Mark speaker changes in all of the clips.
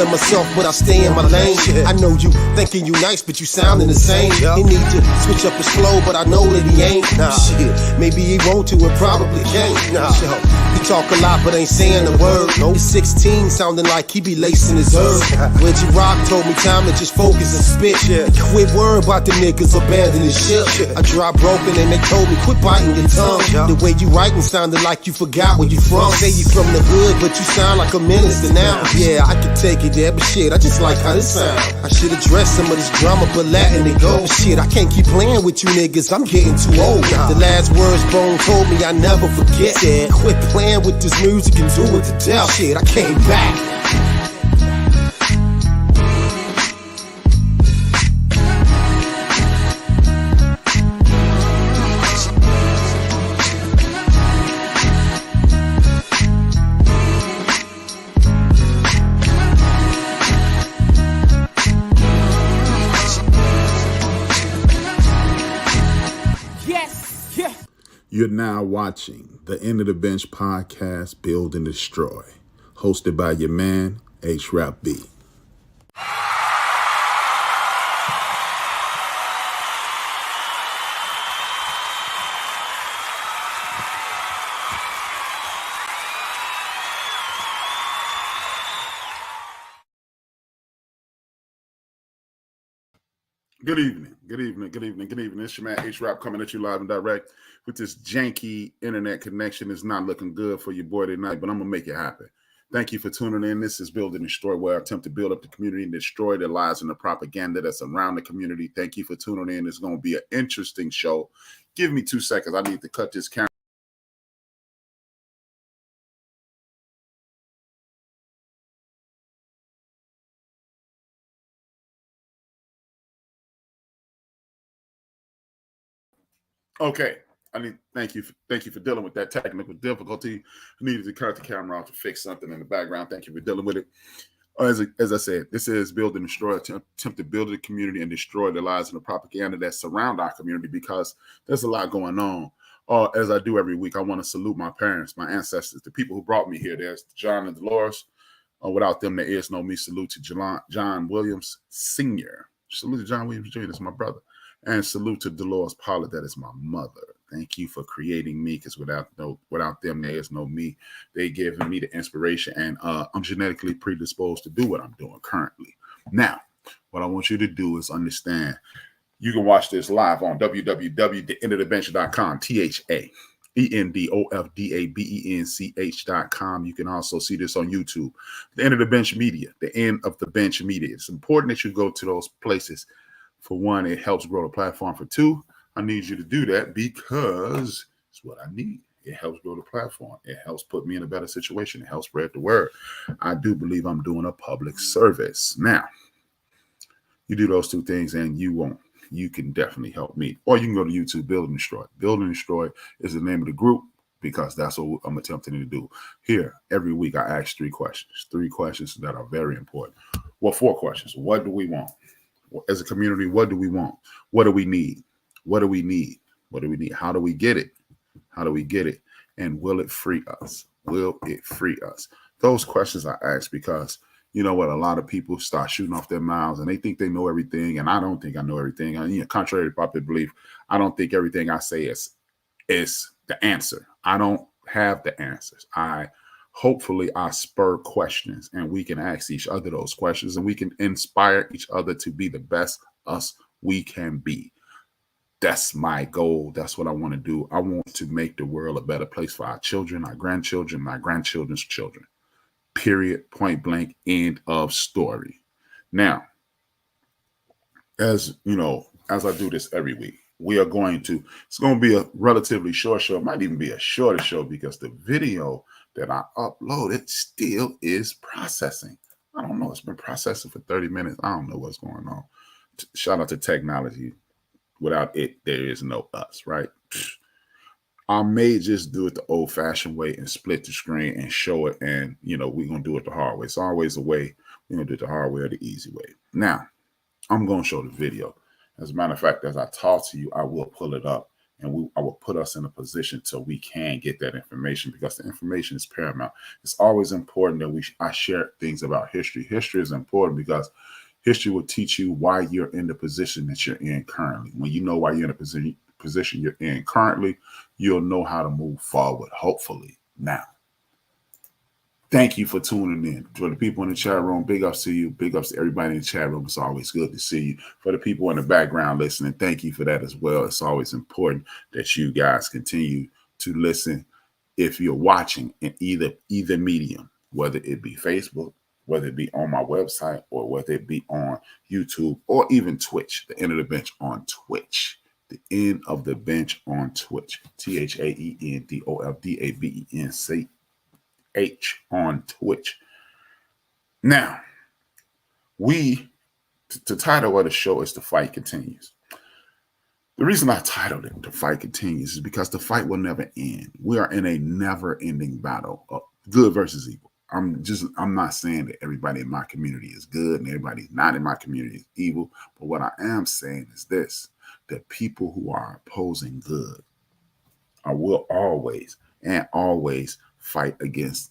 Speaker 1: feeling myself, but I stay in my lane. I know you thinking you nice, but you sounding the same. He need to switch up his flow, but I know that he ain't. Shit, maybe he want to and probably can't. He talk a lot, but ain't saying a word. He's 16, sounding like he be lacing his herb. Reggie Rock told me time to just focus and spit. Quit worrying about the niggas abandon his shit. I dropped broken and they told me quit biting your tongue. The way you writing sounded like you forgot where you from. Say you from the hood, but you sound like a minister now. Yeah, I could take it there, but shit, I just like how this sound. I should address some of this drama, but letting it go. Shit, I can't keep playing with you niggas, I'm getting too old. The last words Bone told me I never forget. Quit playing with this music and do it to death. Shit, I came back.
Speaker 2: You're now watching the End of the Bench podcast, Build and Destroy, hosted by your man, H-Rap B. Good evening. It's your man H-Rap coming at you live and direct with this janky internet connection. It's not looking good for your boy tonight, but I'm going to make it happen. Thank you for tuning in. This is Build and Destroy, where I attempt to build up the community and destroy the lies and the propaganda that's around the community. Thank you for tuning in. It's going to be an interesting show. Give me 2 seconds. I need to cut this camera. Okay, thank you for dealing with that technical difficulty. I needed to cut the camera off to fix something in the background. Thank you for dealing with it. As I said, this is Build and Destroy, attempt to build a community and destroy the lies and the propaganda that surround our community, because there's a lot going on. As I do every week, I want to salute my parents, my ancestors, the people who brought me here. There's John and Dolores. Without them, there is no me. Salute to John Williams Sr. Salute to John Williams Jr., that's my brother. And salute to Dolores Pollard, that is my mother. Thank you for creating me, because without them, there is no me. They given me the inspiration, and I'm genetically predisposed to do what I'm doing currently. Now, what I want you to do is understand, you can watch this live on www.theendofthebench.com, TheEndofthebench.com. You can also see this on YouTube. The End of the Bench Media, the End of the Bench Media. It's important that you go to those places. For one, it helps grow the platform. For two, I need you to do that because it's what I need. It helps grow the platform. It helps put me in a better situation. It helps spread the word. I do believe I'm doing a public service. Now, you do those two things and you can definitely help me. Or you can go to YouTube, Build and Destroy. Build and Destroy is the name of the group, because that's what I'm attempting to do. Here, every week, I ask 3 questions. 3 questions that are very important. Well, 4 questions. What do we want? As a community, what do we want? What do we need? What do we need? What do we need? How do we get it? How do we get it? And will it free us? Will it free us? Those questions I ask because, you know what, a lot of people start shooting off their mouths and they think they know everything. And I don't think I know everything. And, contrary to popular belief, I don't think everything I say is the answer. I don't have the answers. Hopefully I spur questions and we can ask each other those questions and we can inspire each other to be the best us we can be. That's my goal. That's what I want to do. I want to make the world a better place for our children, our grandchildren, my grandchildren's children. Period. Point blank. End of story. Now, as you know, as I do this every week, it's going to be a relatively short show. It might even be a shorter show because the video that I uploaded still is processing. I don't know. It's been processing for 30 minutes. I don't know what's going on. Shout out to technology. Without it, there is no us, right? I may just do it the old-fashioned way and split the screen and show it, and, we're going to do it the hard way. It's always a way. We're going to do it the hard way or the easy way. Now, I'm going to show the video. As a matter of fact, as I talk to you, I will pull it up and I will put us in a position so we can get that information, because the information is paramount. It's always important that I share things about history. History is important because history will teach you why you're in the position that you're in currently. When you know why you're in the position you're in currently, you'll know how to move forward, hopefully. Now, thank you for tuning in. For the people in the chat room, big ups to you. Big ups to everybody in the chat room. It's always good to see you. For the people in the background listening, thank you for that as well. It's always important that you guys continue to listen if you're watching in either medium, whether it be Facebook, whether it be on my website, or whether it be on YouTube, or even Twitch. The End of the Bench on Twitch. The End of the Bench on Twitch. THAENDOLDABENC on Twitch. Now, the title of the show is The Fight Continues. The reason I titled it The Fight Continues is because the fight will never end. We are in a never-ending battle of good versus evil. I'm not saying that everybody in my community is good and everybody not in my community is evil, but what I am saying is this: that people who are opposing good will always fight against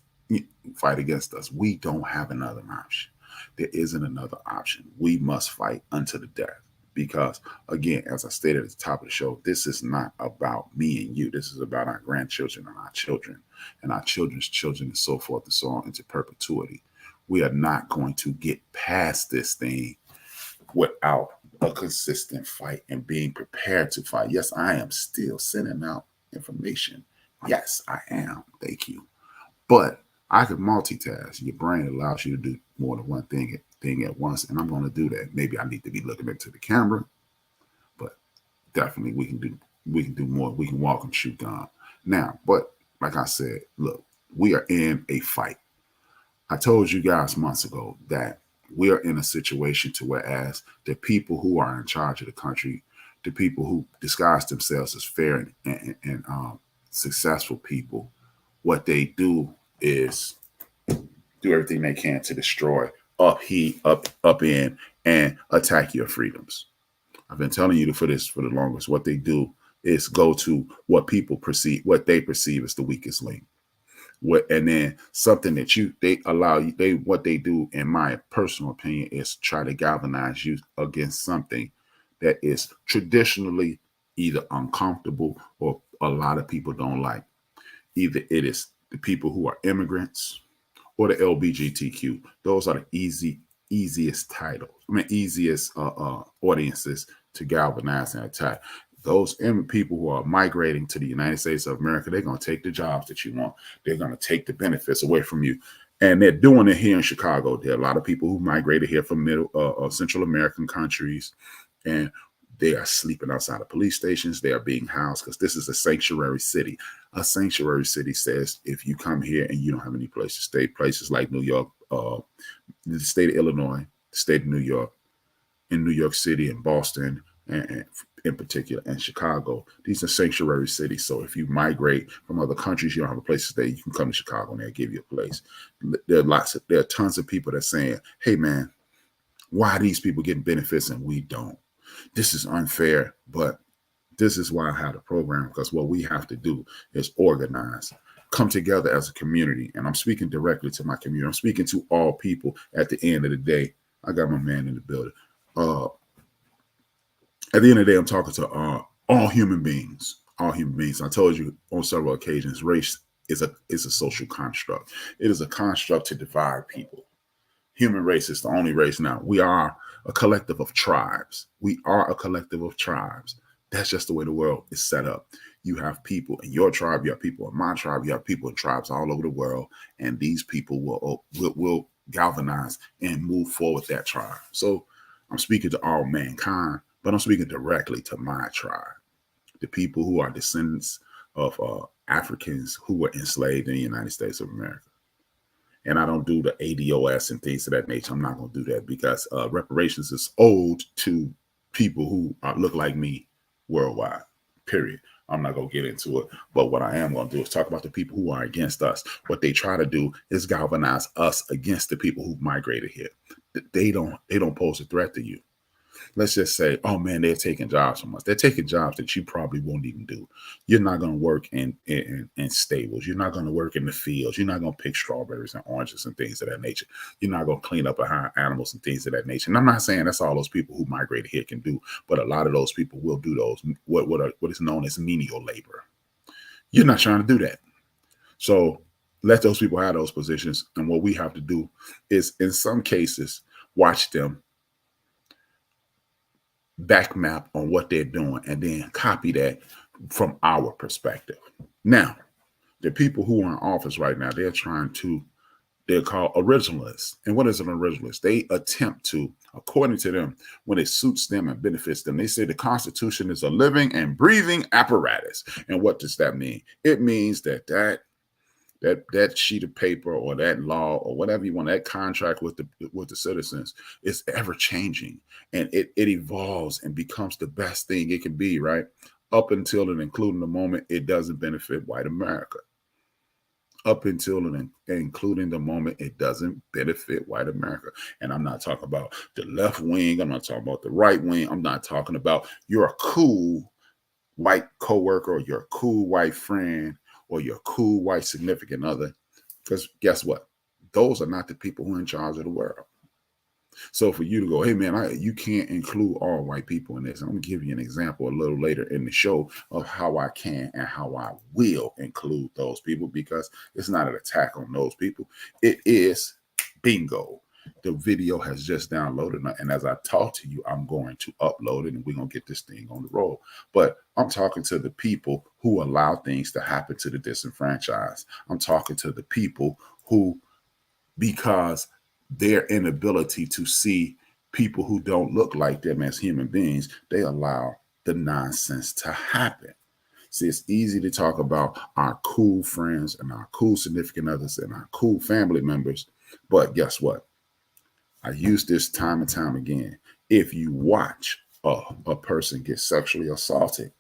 Speaker 2: us. We don't have another option. There isn't another option. We must fight unto the death. Because, again, as I stated at the top of the show, this is not about me and you. This is about our grandchildren and our children and our children's children and so forth and so on into perpetuity. We are not going to get past this thing without a consistent fight and being prepared to fight. Yes, I am still sending out information. Yes, I am. Thank you. But I can multitask. Your brain allows you to do more than one thing at once, and I'm going to do that. Maybe I need to be looking into the camera, but definitely we can do more. We can walk and shoot gun now. But like I said, look, we are in a fight. I told you guys months ago that we are in a situation to whereas the people who are in charge of the country, the people who disguise themselves as fair and successful people, what they do is do everything they can to destroy, up in, and attack your freedoms. I've been telling you for this for the longest. What they do is go to what they perceive as the weakest link. And then something that what they do, in my personal opinion, is try to galvanize you against something that is traditionally either uncomfortable or a lot of people don't like. Either it is the people who are immigrants or the LGBTQ. Those are the easiest audiences to galvanize and attack. Those people who are migrating to the United States of America, they're going to take the jobs that you want. They're going to take the benefits away from you. And they're doing it here in Chicago. There are a lot of people who migrated here from Central American countries, and they are sleeping outside of police stations. They are being housed because this is a sanctuary city. A sanctuary city says if you come here and you don't have any place to stay, places like New York, the state of Illinois, the state of New York, in New York City and Boston, and in particular, and Chicago, these are sanctuary cities. So if you migrate from other countries, you don't have a place to stay, you can come to Chicago and they'll give you a place. There are tons of people that are saying, hey man, why are these people getting benefits and we don't? This is unfair, but this is why I have the program, because what we have to do is organize, come together as a community. And I'm speaking directly to my community. I'm speaking to all people at the end of the day. I got my man in the building. At the end of the day, I'm talking to all human beings. All human beings. I told you on several occasions, race is a social construct. It is a construct to divide people. Human race is the only race now. We are a collective of tribes. We are a collective of tribes. That's just the way the world is set up. You have people in your tribe, you have people in my tribe, you have people in tribes all over the world, and these people will galvanize and move forward that tribe. So I'm speaking to all mankind, but I'm speaking directly to my tribe, the people who are descendants of Africans who were enslaved in the United States of America. And I don't do the ADOS and things of that nature. I'm not going to do that because reparations is owed to people who look like me worldwide, period. I'm not going to get into it. But what I am going to do is talk about the people who are against us. What they try to do is galvanize us against the people who migrated here. They don't pose a threat to you. let's just say, oh man, they're taking jobs from us. They're taking jobs that you probably won't even do. You're not going to work in stables. You're not going to work in the fields. You're not going to pick strawberries and oranges and things of that nature. You're not going to clean up behind animals and things of that nature. And I'm not saying that's all those people who migrated here can do, but a lot of those people will do those, what is known as menial labor. You're not trying to do that. So let those people have those positions. And what we have to do is, in some cases, watch them back map on what they're doing and then copy that from our perspective. Now, the people who are in office right now, they're called originalists. And what is an originalist? They attempt to, according to them, when it suits them and benefits them, they say the Constitution is a living and breathing apparatus. And what does that mean? It means that sheet of paper or that law or whatever you want, that contract with the citizens is ever changing, and it evolves and becomes the best thing it can be, right? Up until and including the moment it doesn't benefit white America. Up until and including the moment it doesn't benefit white America. And I'm not talking about the left wing. I'm not talking about the right wing. I'm not talking about you're a cool white coworker or you're a cool white friend or your cool white significant other, because guess what? Those are not the people who are in charge of the world. So for you to go, hey man, you can't include all white people in this. I'm gonna give you an example a little later in the show of how I can and how I will include those people, because it's not an attack on those people. It is bingo. The video has just downloaded, and as I talk to you, I'm going to upload it and we're going to get this thing on the road. But I'm talking to the people who allow things to happen to the disenfranchised. I'm talking to the people who, because their inability to see people who don't look like them as human beings, they allow the nonsense to happen. See, it's easy to talk about our cool friends and our cool significant others and our cool family members, but guess what? I use this time and time again. If you watch a person get sexually assaulted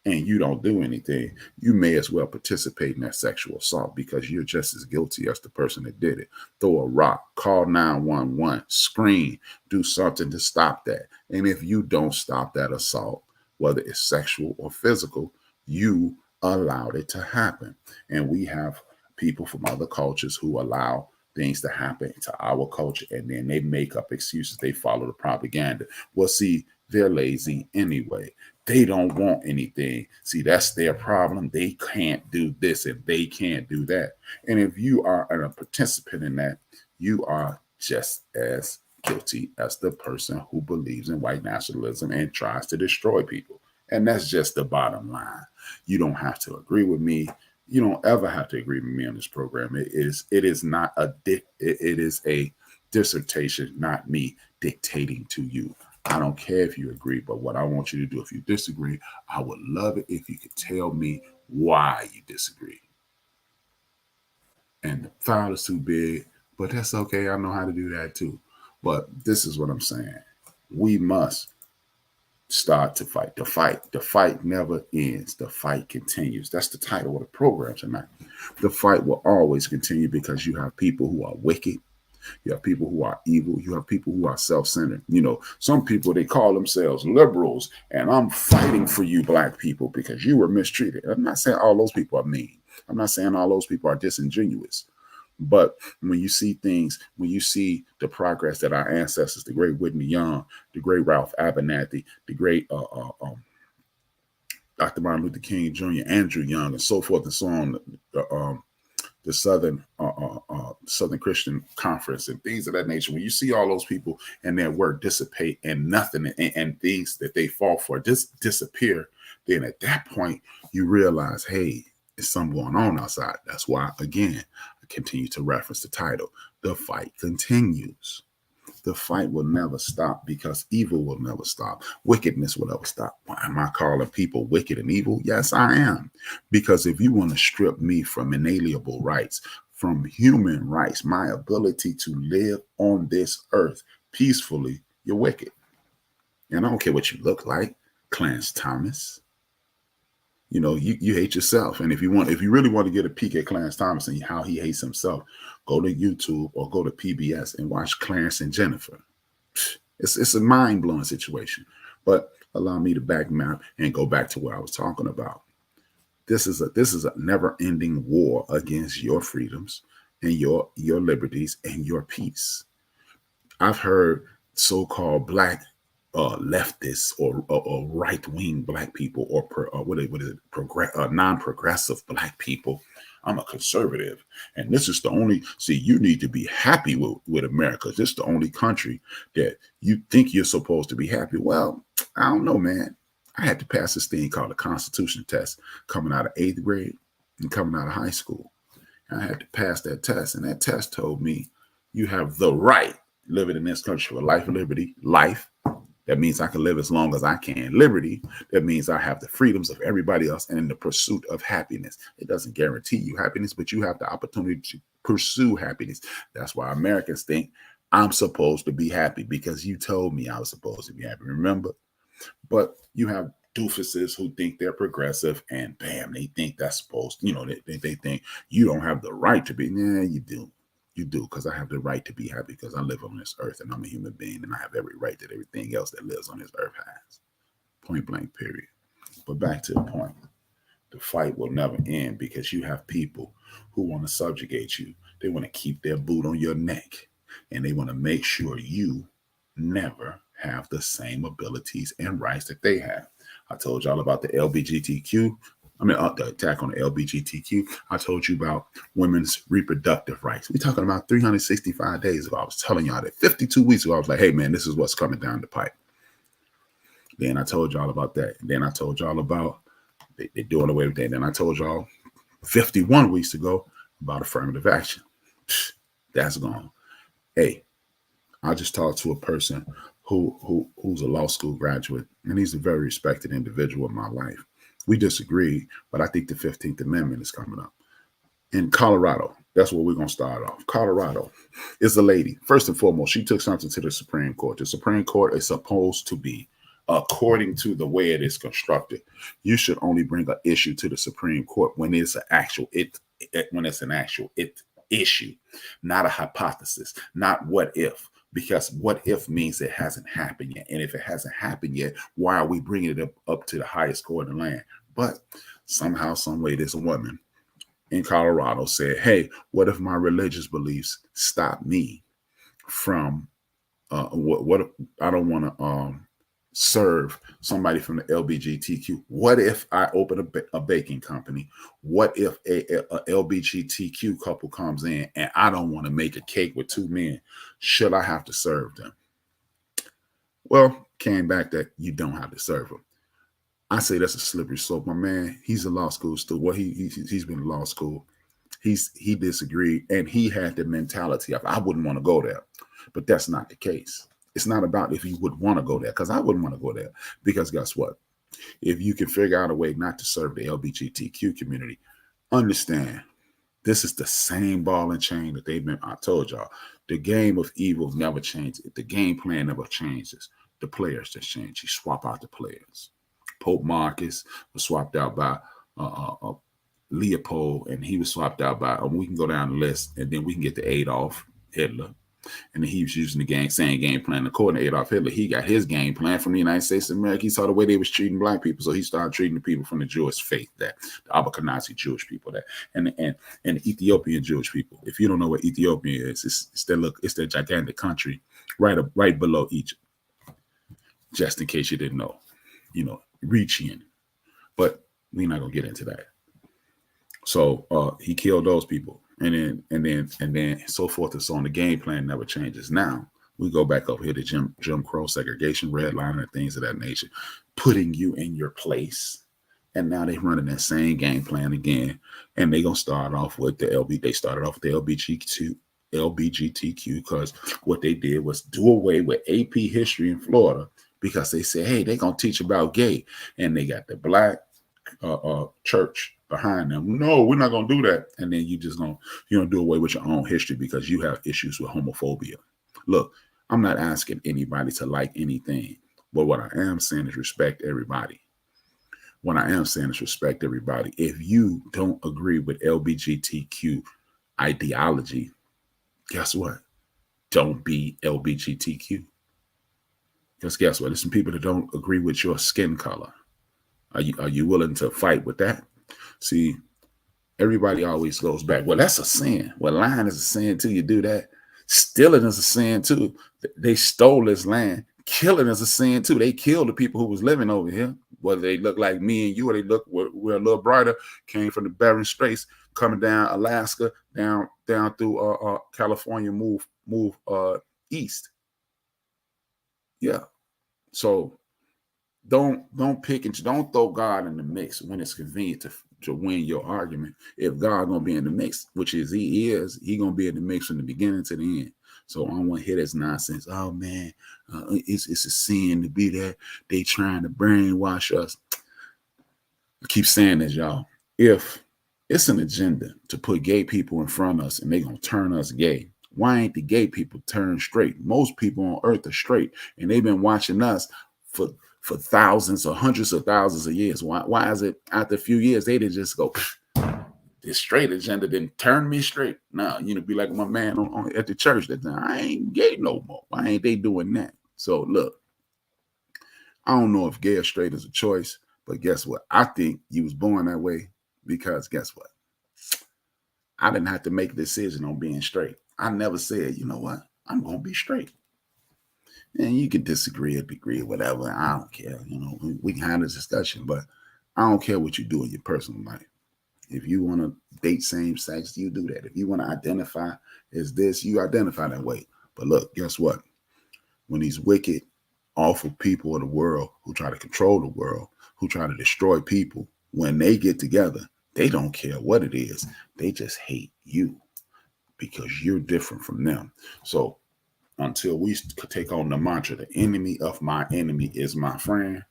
Speaker 2: and you don't do anything, you may as well participate in that sexual assault, because you're just as guilty as the person that did it. Throw a rock, call 911, scream, do something to stop that. And if you don't stop that assault, whether it's sexual or physical, you allowed it to happen. And we have people from other cultures who allow things to happen to our culture, and then they make up excuses. They follow the propaganda. Well, see, they're lazy anyway. They don't want anything. See, that's their problem. They can't do this and they can't do that. And if you are a participant in that, you are just as guilty as the person who believes in white nationalism and tries to destroy people. And that's just the bottom line. You don't have to agree with me. You don't ever have to agree with me on this program. It is not it is a dissertation, not me dictating to you. I don't care if you agree, but what I want you to do, if you disagree, I would love it if you could tell me why you disagree. And the file is too big, but that's okay. I know how to do that too. But this is what I'm saying. We must start to fight. The fight never ends. The fight continues. That's the title of the program tonight. The fight will always continue, because you have people who are wicked. You have people who are evil. You have people who are self-centered. You know, some people, they call themselves liberals, and I'm fighting for you black people because you were mistreated. I'm not saying all those people are mean. I'm not saying all those people are disingenuous. But when you see things, when you see the progress that our ancestors, the great Whitney Young, the great Ralph Abernathy, the great Dr. Martin Luther King Jr., Andrew Young, and so forth and so on, the Southern Christian Conference and things of that nature, when you see all those people and their work dissipate and nothing and things that they fought for disappear, then at that point you realize, hey, there's something going on outside. That's why, again, I continue to reference the title. The fight continues. The fight will never stop, because evil will never stop. Wickedness will never stop. Why am I calling people wicked and evil? Yes, I am. Because if you want to strip me from inalienable rights, from human rights, my ability to live on this earth peacefully, you're wicked. And I don't care what you look like, Clarence Thomas. You know, you hate yourself. And if you really want to get a peek at Clarence Thomas and how he hates himself, go to YouTube or go to PBS and watch Clarence and Jennifer. It's a mind-blowing situation. But allow me to back map and go back to what I was talking about. This is a never-ending war against your freedoms and your liberties and your peace. I've heard so-called black leftists or right-wing black people or what is it, non-progressive black people. I'm a conservative, and this is the only. See, you need to be happy with America. This is the only country that you think you're supposed to be happy. Well, I don't know, man. I had to pass this thing called the Constitution test coming out of 8th grade and coming out of high school. And I had to pass that test, and that test told me you have the right living in this country for life and liberty. Life, that means I can live as long as I can. Liberty, that means I have the freedoms of everybody else and in the pursuit of happiness. It doesn't guarantee you happiness, but you have the opportunity to pursue happiness. That's why Americans think I'm supposed to be happy because you told me I was supposed to be happy. Remember? But you have doofuses who think they're progressive and bam, they think that's supposed, they think you don't have the right to be. Nah, you do. You do, because I have the right to be happy because I live on this earth and I'm a human being and I have every right that everything else that lives on this earth has. Point blank, period. But back to the point. The fight will never end because you have people who want to subjugate you. They want to keep their boot on your neck and they want to make sure you never have the same abilities and rights that they have. I told y'all about the the attack on the LGBTQ. I told you about women's reproductive rights. We're talking about 365 days ago. I was telling y'all that 52 weeks ago, I was like, hey, man, this is what's coming down the pipe. Then I told y'all about that. And then I told y'all about they're doing away with that. Then I told y'all 51 weeks ago about affirmative action. That's gone. Hey, I just talked to a person who's a law school graduate, and he's a very respected individual in my life. We disagree, but I think the 15th Amendment is coming up. In Colorado, that's where we're going to start off. Colorado is a lady. First and foremost, she took something to the Supreme Court. The Supreme Court is supposed to be, according to the way it is constructed, you should only bring an issue to the Supreme Court when it's an actual issue, not a hypothesis, not what if. Because what if means it hasn't happened yet. And if it hasn't happened yet, why are we bringing it up to the highest court in the land? But somehow, some way, this woman in Colorado said, hey, what if my religious beliefs stop me from what I don't want to serve somebody from the LGBTQ? What if I open a baking company? What if a LGBTQ couple comes in and I don't want to make a cake with two men? Should I have to serve them? Well, came back that you don't have to serve them. I say that's a slippery slope. My man, he's a law school student. Well, he's been in law school. He disagreed and he had the mentality of I wouldn't want to go there, but that's not the case. It's not about if you would want to go there, because I wouldn't want to go there. Because guess what? If you can figure out a way not to serve the LGBTQ community, understand this is the same ball and chain that they've been. I told y'all, the game of evil never changes. The game plan never changes. The players just change. You swap out the players. Pope Marcus was swapped out by Leopold, and he was swapped out by. We can go down the list, and then we can get to Adolf Hitler. And he was using the same game plan. According to Adolf Hitler, he got his game plan from the United States of America. He saw the way they was treating black people, so he started treating the people from the Jewish faith, the Ashkenazi Jewish people, and the Ethiopian Jewish people. If you don't know what Ethiopia is, it's that gigantic country right below Egypt. Just in case you didn't know, reaching, but we're not gonna get into that. So he killed those people. And then so forth and so on. The game plan never changes. Now we go back over here to Jim Crow, segregation, redlining, and things of that nature, putting you in your place. And now they're running that same game plan again. And they're gonna start off with They started off with the LGBTQ because what they did was do away with AP history in Florida because they said, hey, they're gonna teach about gay, and they got the black church behind them. No, we're not going to do that. And then you're going to do away with your own history because you have issues with homophobia. Look, I'm not asking anybody to like anything, but what I am saying is respect everybody. What I am saying is respect everybody. If you don't agree with LGBTQ ideology, guess what? Don't be LGBTQ. Because guess what? There's some people that don't agree with your skin color. Are you willing to fight with that? See, everybody always goes back. Well, that's a sin. Well, lying is a sin too. You do that. Stealing is a sin too. They stole this land. Killing is a sin too. They killed the people who was living over here. Whether they look like me and you, or they look we're a little brighter, came from the Bering Straits, coming down Alaska, down through California, move east. Yeah. So don't pick and don't throw God in the mix when it's convenient to win your argument. If God gonna be in the mix, which is he gonna be in the mix from the beginning to the end. So I don't want to hear this nonsense. Oh man, it's a sin to be there. They trying to brainwash us. I keep saying this, y'all. If it's an agenda to put gay people in front of us and they gonna turn us gay, why ain't the gay people turned straight? Most people on earth are straight, and they've been watching us for thousands or hundreds of thousands of years. Why is it after a few years they didn't just go, this straight agenda didn't turn me straight? No, be like my man at the church that I ain't gay no more. Why ain't they doing that? So look, I don't know if gay or straight is a choice, but guess what? I think you was born that way because guess what? I didn't have to make a decision on being straight. I never said, you know what? I'm going to be straight. And you can disagree or agree or whatever. I don't care. We can have this discussion, but I don't care what you do in your personal life. If you want to date same sex, you do that. If you want to identify as this, you identify that way. But look, guess what? When these wicked, awful people of the world who try to control the world, who try to destroy people, when they get together, they don't care what it is. They just hate you because you're different from them. So until we take on the mantra, the enemy of my enemy is my friend,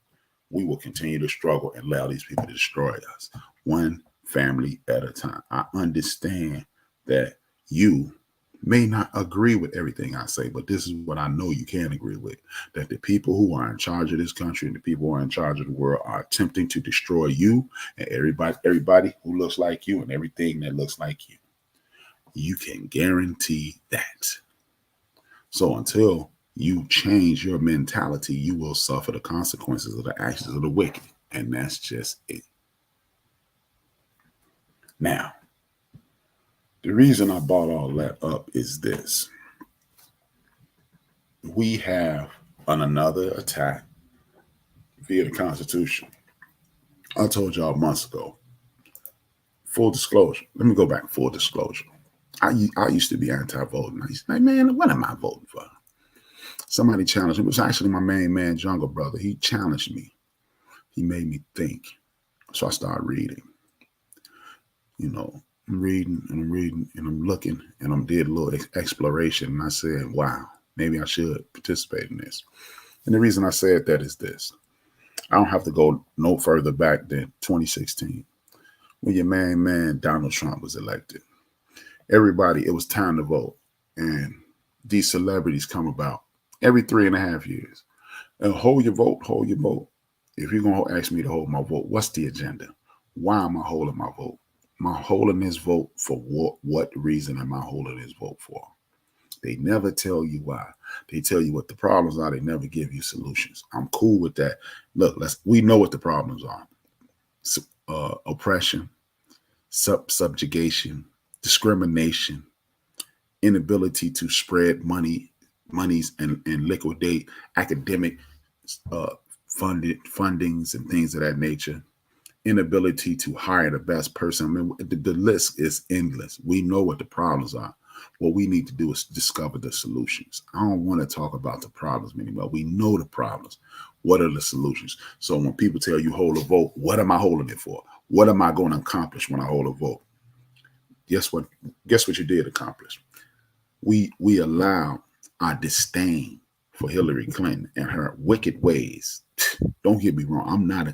Speaker 2: we will continue to struggle and allow these people to destroy us, one family at a time. I understand that you may not agree with everything I say, but this is what I know you can agree with, that the people who are in charge of this country and the people who are in charge of the world are attempting to destroy you and everybody who looks like you and everything that looks like you. You can guarantee that. So until you change your mentality, you will suffer the consequences of the actions of the wicked. And that's just it. Now, the reason I brought all that up is this. We have another attack via the Constitution. I told y'all months ago. Full disclosure. Let me go back. Full disclosure. I used to be anti-voting. I used to be like, man, what am I voting for? Somebody challenged me. It was actually my main man, younger brother. He challenged me. He made me think. So I started reading. I'm reading and I'm looking and I'm did a little exploration. And I said, wow, maybe I should participate in this. And the reason I said that is this. I don't have to go no further back than 2016 when your main man, Donald Trump, was elected. Everybody, it was time to vote. And these celebrities come about every 3.5 years. And hold your vote, hold your vote. If you're going to ask me to hold my vote, what's the agenda? Why am I holding my vote? Am I holding this vote for what reason am I holding this vote for? They never tell you why. They tell you what the problems are. They never give you solutions. I'm cool with that. Look, we know what the problems are. Oppression, subjugation, discrimination, inability to spread monies and liquidate academic fundings and things of that nature, inability to hire the best person. I mean, the list is endless. We know what the problems are. What we need to do is discover the solutions. I don't want to talk about the problems anymore. We know the problems. What are the solutions? So when people tell you hold a vote, what am I holding it for? What am I going to accomplish when I hold a vote? Guess what you did accomplish? We allow our disdain for Hillary Clinton and her wicked ways. Don't get me wrong.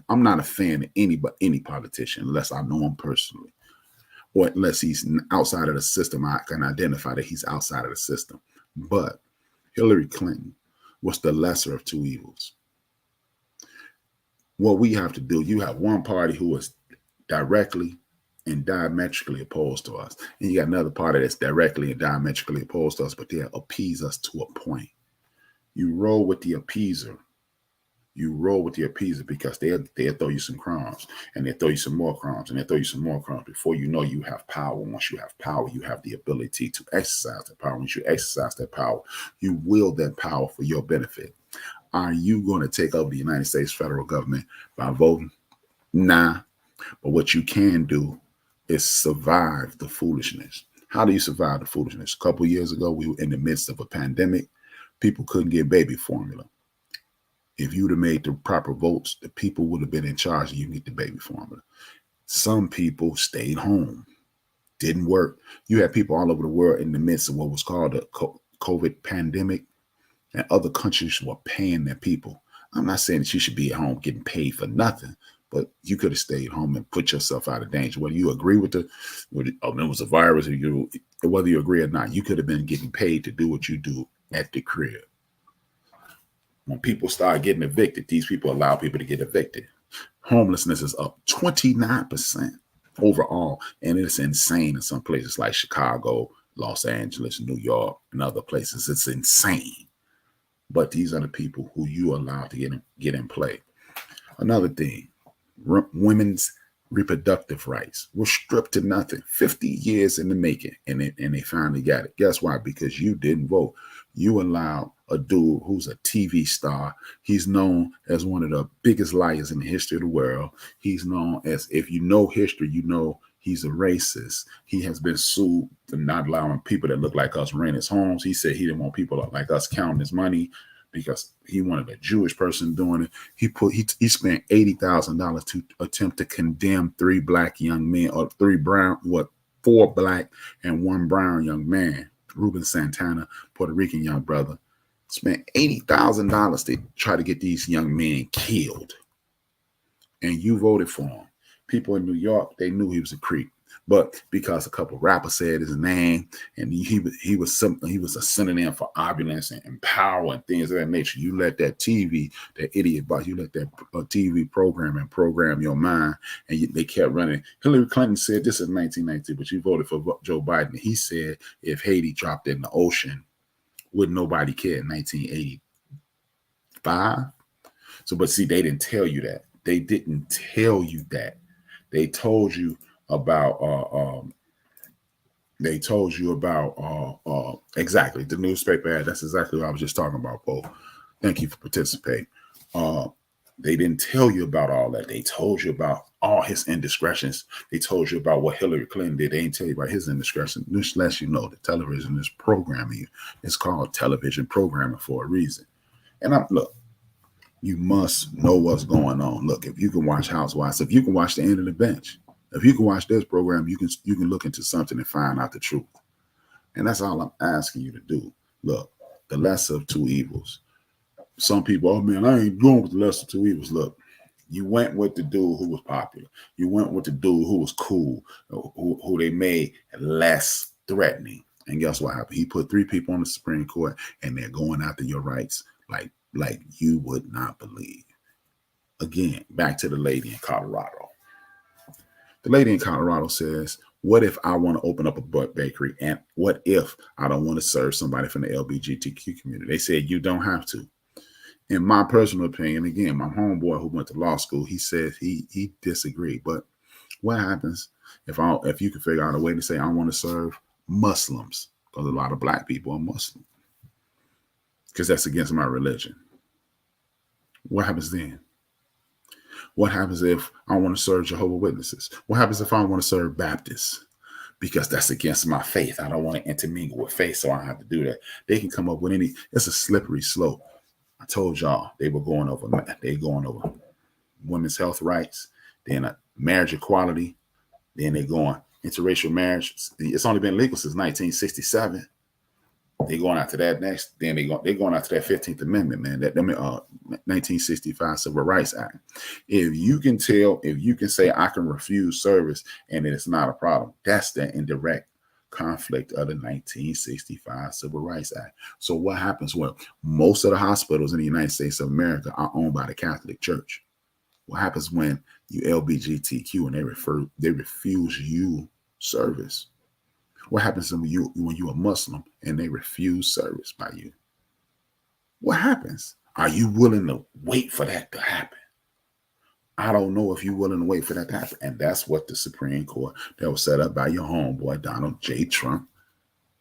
Speaker 2: I'm not a fan of any politician unless I know him personally, or unless he's outside of the system. I can identify that he's outside of the system. But Hillary Clinton was the lesser of two evils. What we have to do, you have one party who is directly and diametrically opposed to us, and you got another party that's directly and diametrically opposed to us, but they'll appease us to a point. You roll with the appeaser. You roll with the appeaser because they'll throw you some crumbs, and they'll throw you some more crumbs, and they'll throw you some more crumbs. Before you know, you have power. Once you have power, you have the ability to exercise that power. Once you exercise that power, you wield that power for your benefit. Are you going to take over the United States federal government by voting? Nah. But what you can do is survive the foolishness. How do you survive the foolishness? A couple years ago, we were in the midst of a pandemic. People couldn't get baby formula. If you'd have made the proper votes, the people would have been in charge and you get the baby formula. Some people stayed home, didn't work. You had people all over the world in the midst of what was called a COVID pandemic, and other countries were paying their people. I'm not saying that you should be at home getting paid for nothing, but you could have stayed home and put yourself out of danger. Whether you agree with it was a virus, or whether you agree or not, you could have been getting paid to do what you do at the crib. When people start getting evicted, these people allow people to get evicted. Homelessness is up 29% overall, and it's insane in some places like Chicago, Los Angeles, New York, and other places. It's insane. But these are the people who you allow to get in play. Another thing, women's reproductive rights were stripped to nothing. 50 years in the making, and they finally got it. Guess why? Because you didn't vote. You allowed a dude who's a TV star. He's known as one of the biggest liars in the history of the world. He's known as, if you know history, you know he's a racist. He has been sued for not allowing people that look like us rent his homes. He said he didn't want people like us counting his money because he wanted a Jewish person doing it. He spent $80,000 to attempt to condemn 3 black young men, or 4 black and 1 brown young man. Ruben Santana, Puerto Rican young brother, spent $80,000 to try to get these young men killed. And you voted for him. People in New York, they knew he was a creep. But because a couple of rappers said his name, and he was a synonym for opulence and power and things of that nature, you let that idiot boss, you let that TV program your mind, and they kept running. Hillary Clinton said this in 1992, but you voted for Joe Biden. He said if Haiti dropped in the ocean, would nobody care in 1985? So, but see, they didn't tell you that. They didn't tell you that. They told you about exactly the newspaper ad. That's exactly what I was just talking about, Bo. Thank you for participating. They didn't tell you about all that. They told you about all his indiscretions. They told you about what Hillary Clinton did. They didn't tell you about his indiscretion. Just lets you know that television is programming you. It's called television programming for a reason. And look, you must know what's going on. Look, if you can watch Housewives, if you can watch The End of the Bench, if you can watch this program, you can look into something and find out the truth. And that's all I'm asking you to do. Look, the lesser of two evils. Some people, oh man, I ain't going with the lesser of two evils. Look, you went with the dude who was popular. You went with the dude who was cool, who they made less threatening. And guess what happened? He put 3 people on the Supreme Court, and they're going after your rights like you would not believe. Again, back to the lady in Colorado. The lady in Colorado says, what if I want to open up a bakery? And what if I don't want to serve somebody from the LGBTQ community? They said, you don't have to. In my personal opinion, again, my homeboy who went to law school, he said he disagreed. But what happens if you can figure out a way to say, I want to serve Muslims? Because a lot of black people are Muslim. Because that's against my religion. What happens then? What happens if I want to serve Jehovah's Witnesses? What happens if I want to serve Baptists? Because that's against my faith. I don't want to intermingle with faith, so I don't have to do that. They can come up with it's a slippery slope. I told y'all they're going over women's health rights, then marriage equality, then they're going interracial marriage. It's only been legal since 1967. They're going after that next. Then they're going after that 15th Amendment, man. That 1965 Civil Rights Act. If you can say I can refuse service and it's not a problem, that's the indirect conflict of the 1965 Civil Rights Act. So what happens? Well, most of the hospitals in the United States of America are owned by the Catholic Church. What happens when you LGBTQ and they refuse you service? What happens when you're a Muslim and they refuse service by you? what happens? Are you willing to wait for that to happen? I don't know if you're willing to wait for that to happen. And that's what the Supreme Court that was set up by your homeboy, Donald J. Trump,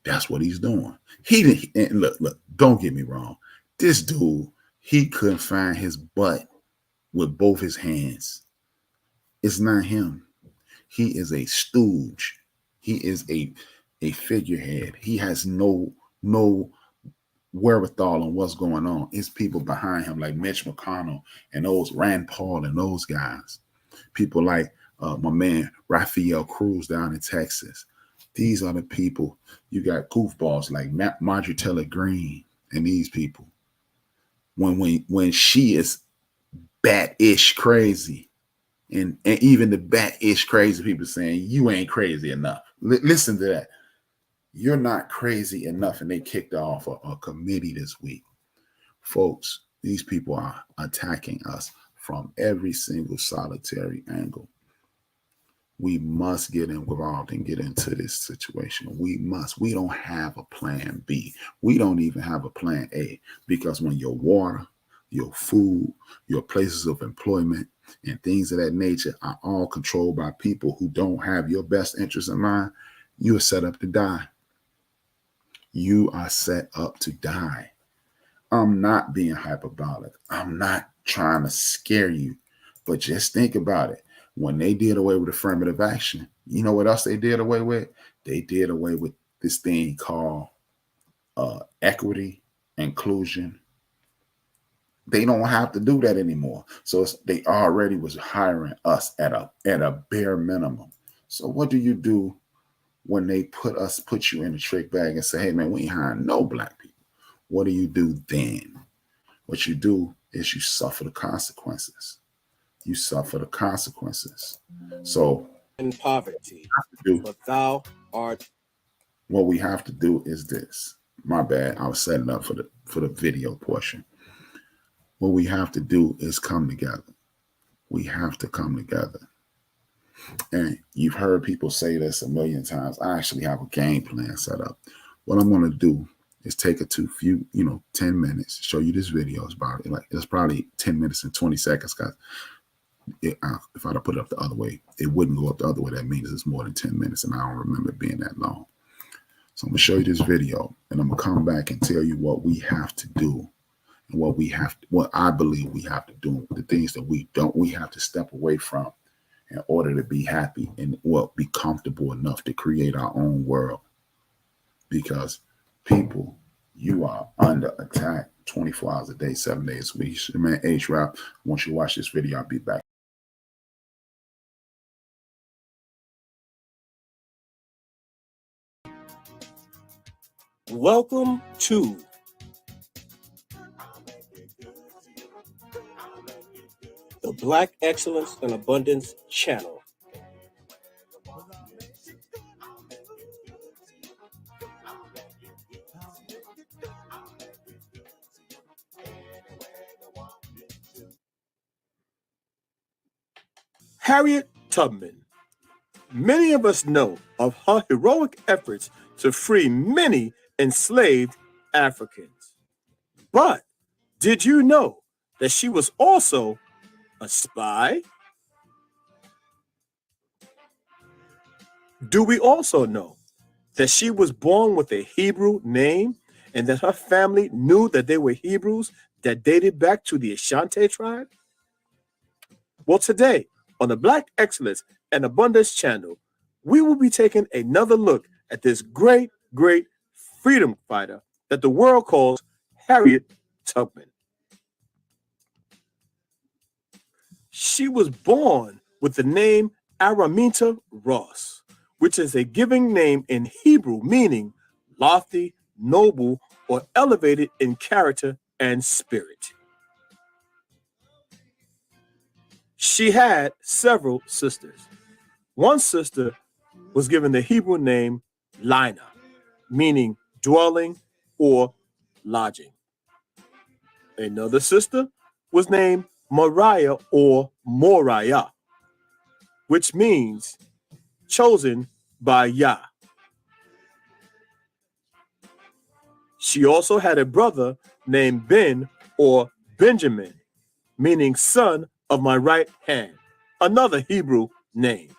Speaker 2: that's what he's doing. He didn't, and look, don't get me wrong. This dude, he couldn't find his butt with both his hands. It's not him. He is a stooge. He is a figurehead. He has no wherewithal on what's going on. It's people behind him like Mitch McConnell and those Rand Paul and those guys. People like my man Rafael Cruz down in Texas. These are the people. You got goofballs like Marjorie Taylor Greene and these people. When she is bat-ish crazy, and even the bat-ish crazy people saying you ain't crazy enough. Listen to that. You're not crazy enough, and they kicked off a committee this week. Folks, these people are attacking us from every single solitary angle. We must get involved and get into this situation. We must. We don't have a plan B. We don't even have a plan A, because when your water, your food, your places of employment, and things of that nature are all controlled by people who don't have your best interests in mind, you are set up to die. You are set up to die. I'm not being hyperbolic. I'm not trying to scare you, but just think about it. When they did away with affirmative action, you know what else they did away with? They did away with this thing called equity, inclusion. They don't have to do that anymore. So they already was hiring us at a bare minimum. So what do you do when they put you in a trick bag and say, hey man, we ain't hiring no black people? What do you do then? What you do is you suffer the consequences. You suffer the consequences. So
Speaker 1: in poverty,
Speaker 2: but
Speaker 1: thou art.
Speaker 2: What we have to do is this. My bad. I was setting up for the video portion. What we have to do is come together. We have to come together. And you've heard people say this a million times. I actually have a game plan set up. What I'm going to do is take it to 10 minutes, show you this video. It's probably 10 minutes and 20 seconds, guys. If I'd have put it up the other way, it wouldn't go up the other way. That means it's more than 10 minutes, and I don't remember it being that long. So I'm going to show you this video, and I'm going to come back and tell you what we have to do, and what I believe we have to do, the things that we have to step away from in order to be happy and be comfortable enough to create our own world. Because people, you are under attack 24 hours a day, 7 days a week. Man, H-Rap, once you watch this video, I'll be back.
Speaker 1: Welcome to the Black Excellence and Abundance channel. Harriet Tubman. Many of us know of her heroic efforts to free many enslaved Africans. But did you know that she was also a spy? Do we also know that she was born with a Hebrew name and that her family knew that they were Hebrews that dated back to the Ashanti tribe? Well, today on the Black Excellence and Abundance channel, we will be taking another look at this great freedom fighter that the world calls Harriet Tubman. She was born with the name Araminta Ross, which is a giving name in Hebrew meaning lofty, noble, or elevated in character and spirit. She had several sisters. One sister was given the Hebrew name Lina, meaning dwelling or lodging. Another sister was named Moriah or Moriah, which means chosen by Yah. She also had a brother
Speaker 3: named Ben or Benjamin, meaning son of my right hand, another Hebrew name.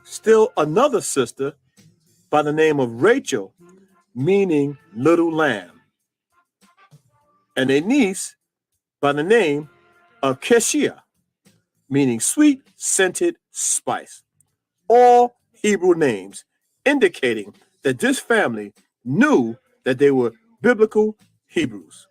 Speaker 3: Still another sister by the name of Rachel, meaning little lamb, and a niece by the name of Keshia, meaning sweet scented spice. All Hebrew names indicating that this family knew that they were biblical Hebrews.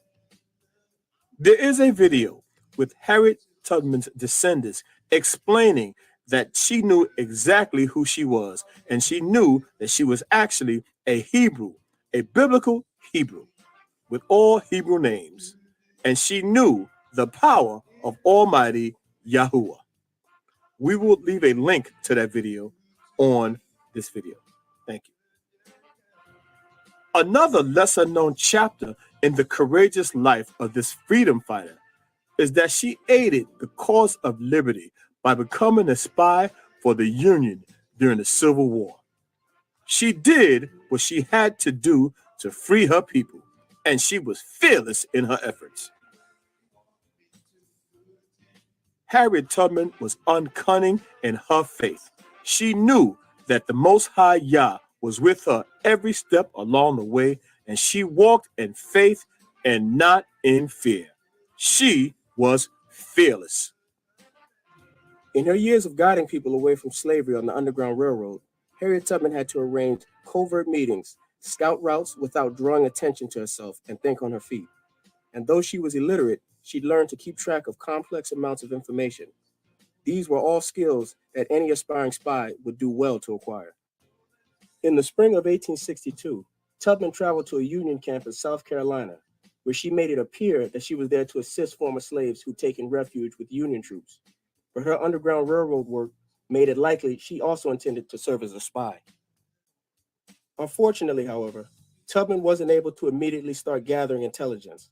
Speaker 3: There is a video with Harriet Tubman's descendants explaining that she knew exactly who she was, and she knew that she was actually a Hebrew, a biblical Hebrew with all Hebrew names, and she knew the power of Almighty Yahuwah. We will leave a link to that video on this video. Thank you. Another lesser known chapter in the courageous life of this freedom fighter is that she aided the cause of liberty by becoming a spy for the Union during the Civil War. She did what she had to do to free her people, and she was fearless in her efforts. Harriet Tubman was uncunning in her faith. She knew that the Most High Yah was with her every step along the way, and she walked in faith and not in fear. She was fearless.
Speaker 4: In her years of guiding people away from slavery on the Underground Railroad, Harriet Tubman had to arrange covert meetings, scout routes without drawing attention to herself, and think on her feet. And though she was illiterate, she learned to keep track of complex amounts of information. These were all skills that any aspiring spy would do well to acquire. In the spring of 1862, Tubman traveled to a Union camp in South Carolina, where she made it appear that she was there to assist former slaves who'd taken refuge with Union troops. But her Underground Railroad work made it likely she also intended to serve as a spy. Unfortunately, however, Tubman wasn't able to immediately start gathering intelligence.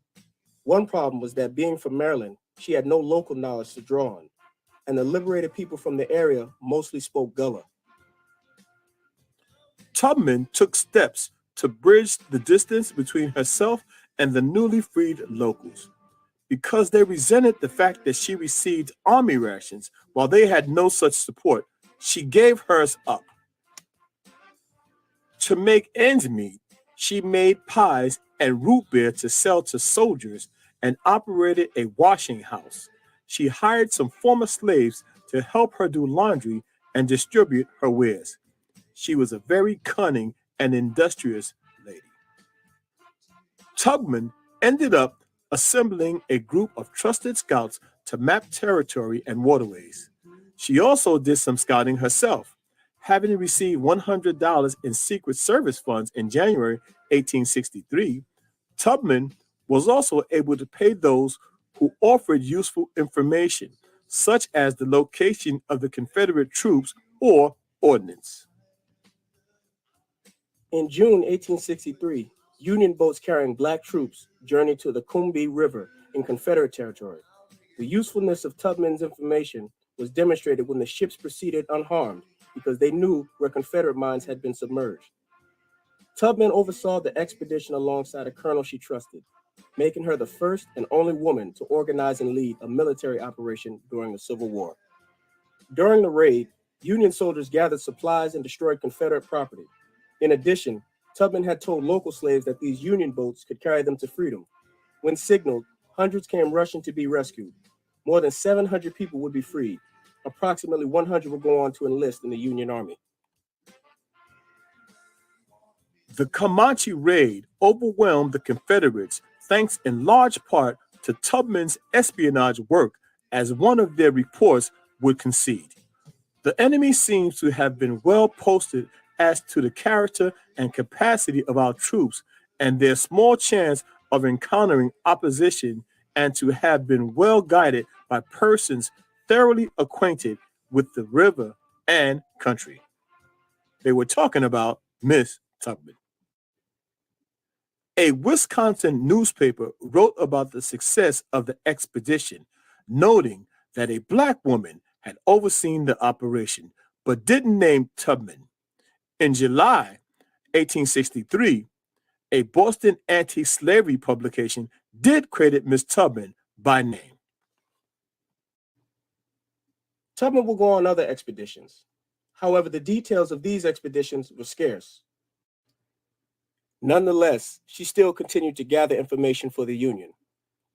Speaker 4: One problem was that being from Maryland, she had no local knowledge to draw on, and the liberated people from the area mostly spoke Gullah.
Speaker 3: Tubman took steps to bridge the distance between herself and the newly freed locals. Because they resented the fact that she received army rations while they had no such support, she gave hers up. To make ends meet, she made pies and root beer to sell to soldiers and operated a washing house. She hired some former slaves to help her do laundry and distribute her wares. She was a very cunning and industrious lady. Tubman ended up assembling a group of trusted scouts to map territory and waterways. She also did some scouting herself, having received $100 in Secret Service funds in January 1863. Tubman was also able to pay those who offered useful information, such as the location of the Confederate troops or ordnance.
Speaker 4: In June 1863, Union boats carrying Black troops journeyed to the Combahee River in Confederate territory. The usefulness of Tubman's information was demonstrated when the ships proceeded unharmed because they knew where Confederate mines had been submerged. Tubman oversaw the expedition alongside a colonel she trusted, making her the first and only woman to organize and lead a military operation during the Civil War. During the raid, Union soldiers gathered supplies and destroyed Confederate property. In addition, Tubman had told local slaves that these Union boats could carry them to freedom. When signaled, hundreds came rushing to be rescued. More than 700 people would be freed. Approximately 100 would go on to enlist in the Union Army.
Speaker 3: The Comanche raid overwhelmed the Confederates thanks in large part to Tubman's espionage work, as one of their reports would concede. The enemy seems to have been well posted as to the character and capacity of our troops and their small chance of encountering opposition, and to have been well guided by persons thoroughly acquainted with the river and country. They were talking about Miss Tubman. A Wisconsin newspaper wrote about the success of the expedition, noting that a Black woman had overseen the operation, but didn't name Tubman. In July 1863, a Boston anti-slavery publication did credit Miss Tubman by name.
Speaker 4: Tubman would go on other expeditions. However, the details of these expeditions were scarce. Nonetheless, she still continued to gather information for the Union.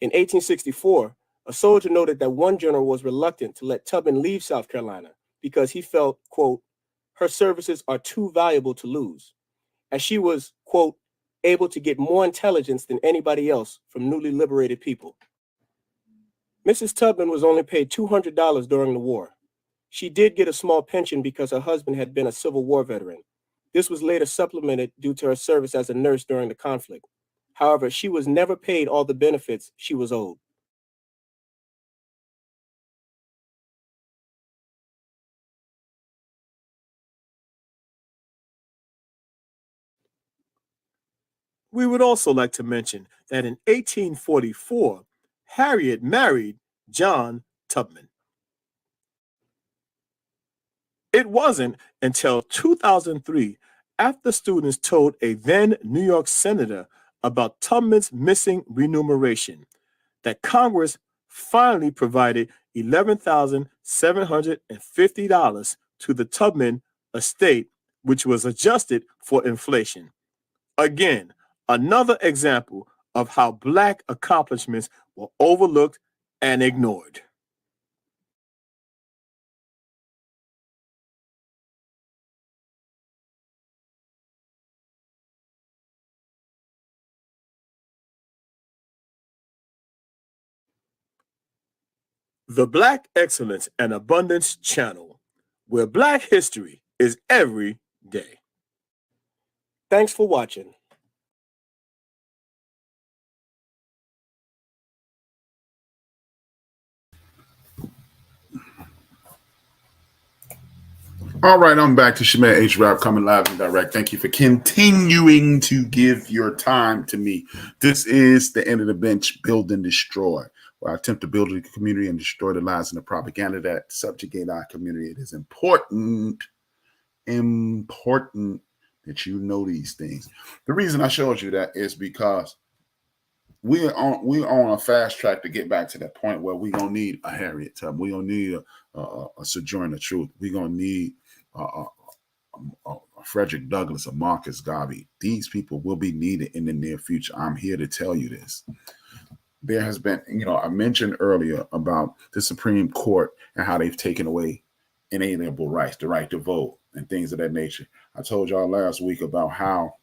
Speaker 4: In 1864, a soldier noted that one general was reluctant to let Tubman leave South Carolina because he felt, quote, her services are too valuable to lose, as she was, quote, able to get more intelligence than anybody else from newly liberated people. Mrs. Tubman was only paid $200 during the war. She did get a small pension because her husband had been a Civil War veteran. This was later supplemented due to her service as a nurse during the conflict. However, she was never paid all the benefits she was owed.
Speaker 3: We would also like to mention that in 1844, Harriet married John Tubman. It wasn't until 2003, after students told a then New York senator about Tubman's missing remuneration, that Congress finally provided $11,750 to the Tubman estate, which was adjusted for inflation. Again, another example of how Black accomplishments were overlooked and ignored. The Black Excellence and Abundance Channel, where Black history is every day.
Speaker 4: Thanks for watching.
Speaker 2: All right, I'm back to Shemay H. Rap, coming live and direct. Thank you for continuing to give your time to me. This is the End of the Bench, Build and Destroy, where I attempt to build a community and destroy the lies and the propaganda that subjugate our community. It is important that you know these things. The reason I showed you that is because we're on a fast track to get back to that point where we're gonna need a Harriet Tubman. We're gonna need a Sojourner Truth. We're gonna need a Frederick Douglass, a Marcus Garvey. These people will be needed in the near future. I'm here to tell you this. There has been, I mentioned earlier about the Supreme Court and how they've taken away inalienable rights, the right to vote, and things of that nature. I told y'all last week about how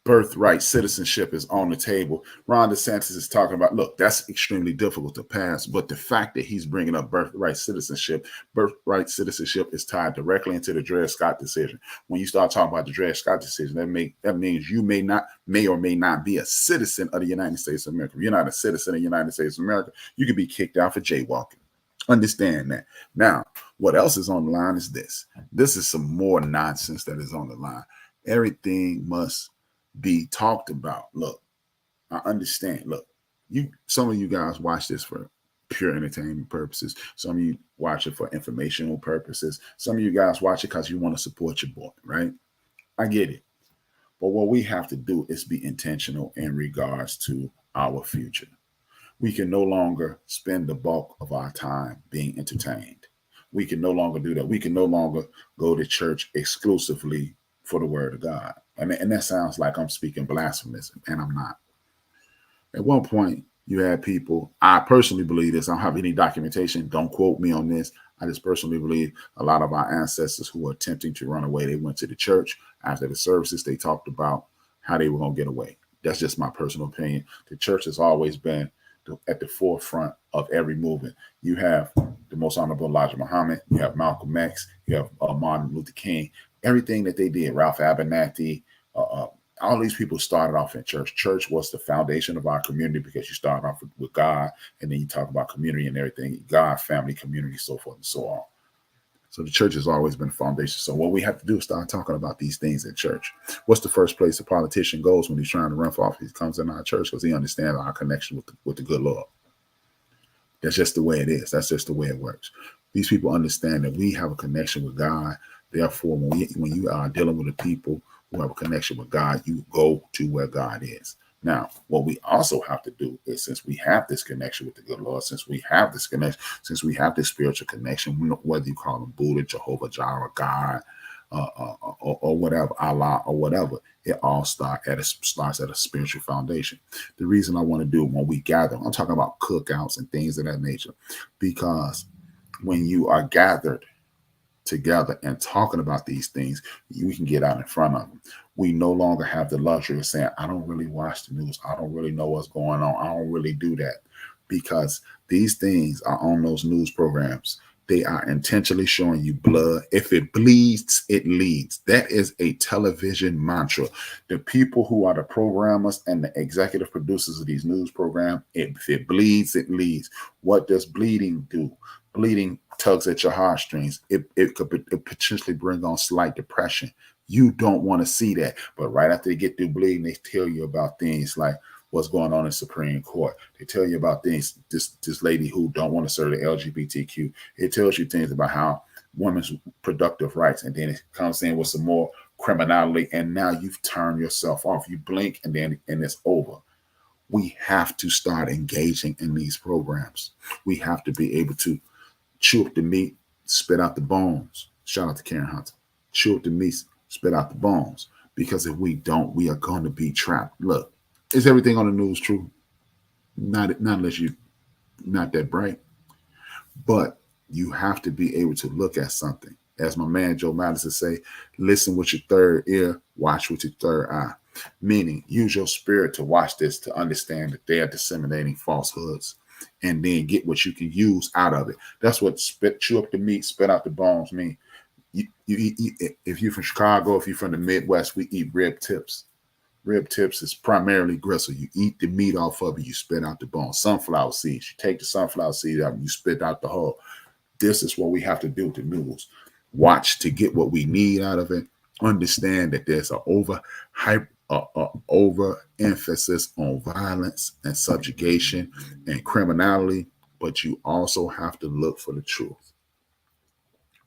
Speaker 2: birthright citizenship is on the table. Ron DeSantis is talking about, look, that's extremely difficult to pass, but the fact that he's bringing up birthright citizenship is tied directly into the Dred Scott decision. When you start talking about the Dred Scott decision, that means you may or may not be a citizen of the United States of America. If you're not a citizen of the United States of America, you could be kicked out for jaywalking. Understand that. Now, what else is on the line is this. This is some more nonsense that is on the line. Everything must be talked about. Look, I understand. Look, some of you guys watch this for pure entertainment purposes. Some of you watch it for informational purposes. Some of you guys watch it because you want to support your boy, right? I get it. But what we have to do is be intentional in regards to our future. We can no longer spend the bulk of our time being entertained. We can no longer do that. We can no longer go to church exclusively for the word of God. And that sounds like I'm speaking blasphemous, and I'm not. At one point, you had people, I personally believe this, I don't have any documentation, don't quote me on this. I just personally believe a lot of our ancestors who were attempting to run away, they went to the church. After the services, they talked about how they were going to get away. That's just my personal opinion. The church has always been at the forefront of every movement. You have the most honorable Elijah Muhammad, you have Malcolm X, you have Martin Luther King. Everything that they did, Ralph Abernathy, all these people started off in church. Church was the foundation of our community because you start off with God, and then you talk about community and everything, God, family, community, so forth and so on. So the church has always been the foundation. So what we have to do is start talking about these things in church. What's the first place a politician goes when he's trying to run for office? He comes in our church because he understands our connection with the good Lord. That's just the way it is. That's just the way it works. These people understand that we have a connection with God, Therefore, when you are dealing with the people who have a connection with God, you go to where God is. Now, what we also have to do is, since we have this connection with the good Lord, since we have this connection, since we have this spiritual connection, whether you call him Buddha, Jehovah Jireh, God, or whatever, Allah, or whatever, it all starts at a spiritual foundation. The reason I want to do it when we gather, I'm talking about cookouts and things of that nature, because when you are gathered together and talking about these things, we can get out in front of them. We no longer have the luxury of saying, I don't really watch the news. I don't really know what's going on. I don't really do that, because these things are on those news programs. They are intentionally showing you blood. If it bleeds, it leads. That is a television mantra. The people who are the programmers and the executive producers of these news programs, if it bleeds, it leads. What does bleeding do? Bleeding tugs at your heartstrings. It could potentially bring on slight depression. You don't want to see that. But right after they get through bleeding, they tell you about things like what's going on in Supreme Court. They tell you about things, this lady who don't want to serve the LGBTQ. It tells you things about how women's productive rights, and then it comes in with some more criminality, and now you've turned yourself off. You blink and it's over. We have to start engaging in these programs. We have to be able to chew up the meat, spit out the bones. Shout out to Karen Hunter. Chew up the meat, spit out the bones. Because if we don't, we are going to be trapped. Look, is everything on the news true? Not unless you're not that bright. But you have to be able to look at something. As my man Joe Madison say, listen with your third ear, watch with your third eye. Meaning, use your spirit to watch this, to understand that they are disseminating falsehoods, and then get what you can use out of it. That's what chew up the meat, spit out the bones mean. You eat, if you're from Chicago, if you're from the Midwest, we eat rib tips. Rib tips is primarily gristle. You eat the meat off of it, you spit out the bones. Sunflower seeds, you take the sunflower seed out and you spit out the whole. This is what we have to do with the news. Watch to get what we need out of it. Understand that there's an over emphasis on violence and subjugation and criminality, but you also have to look for the truth.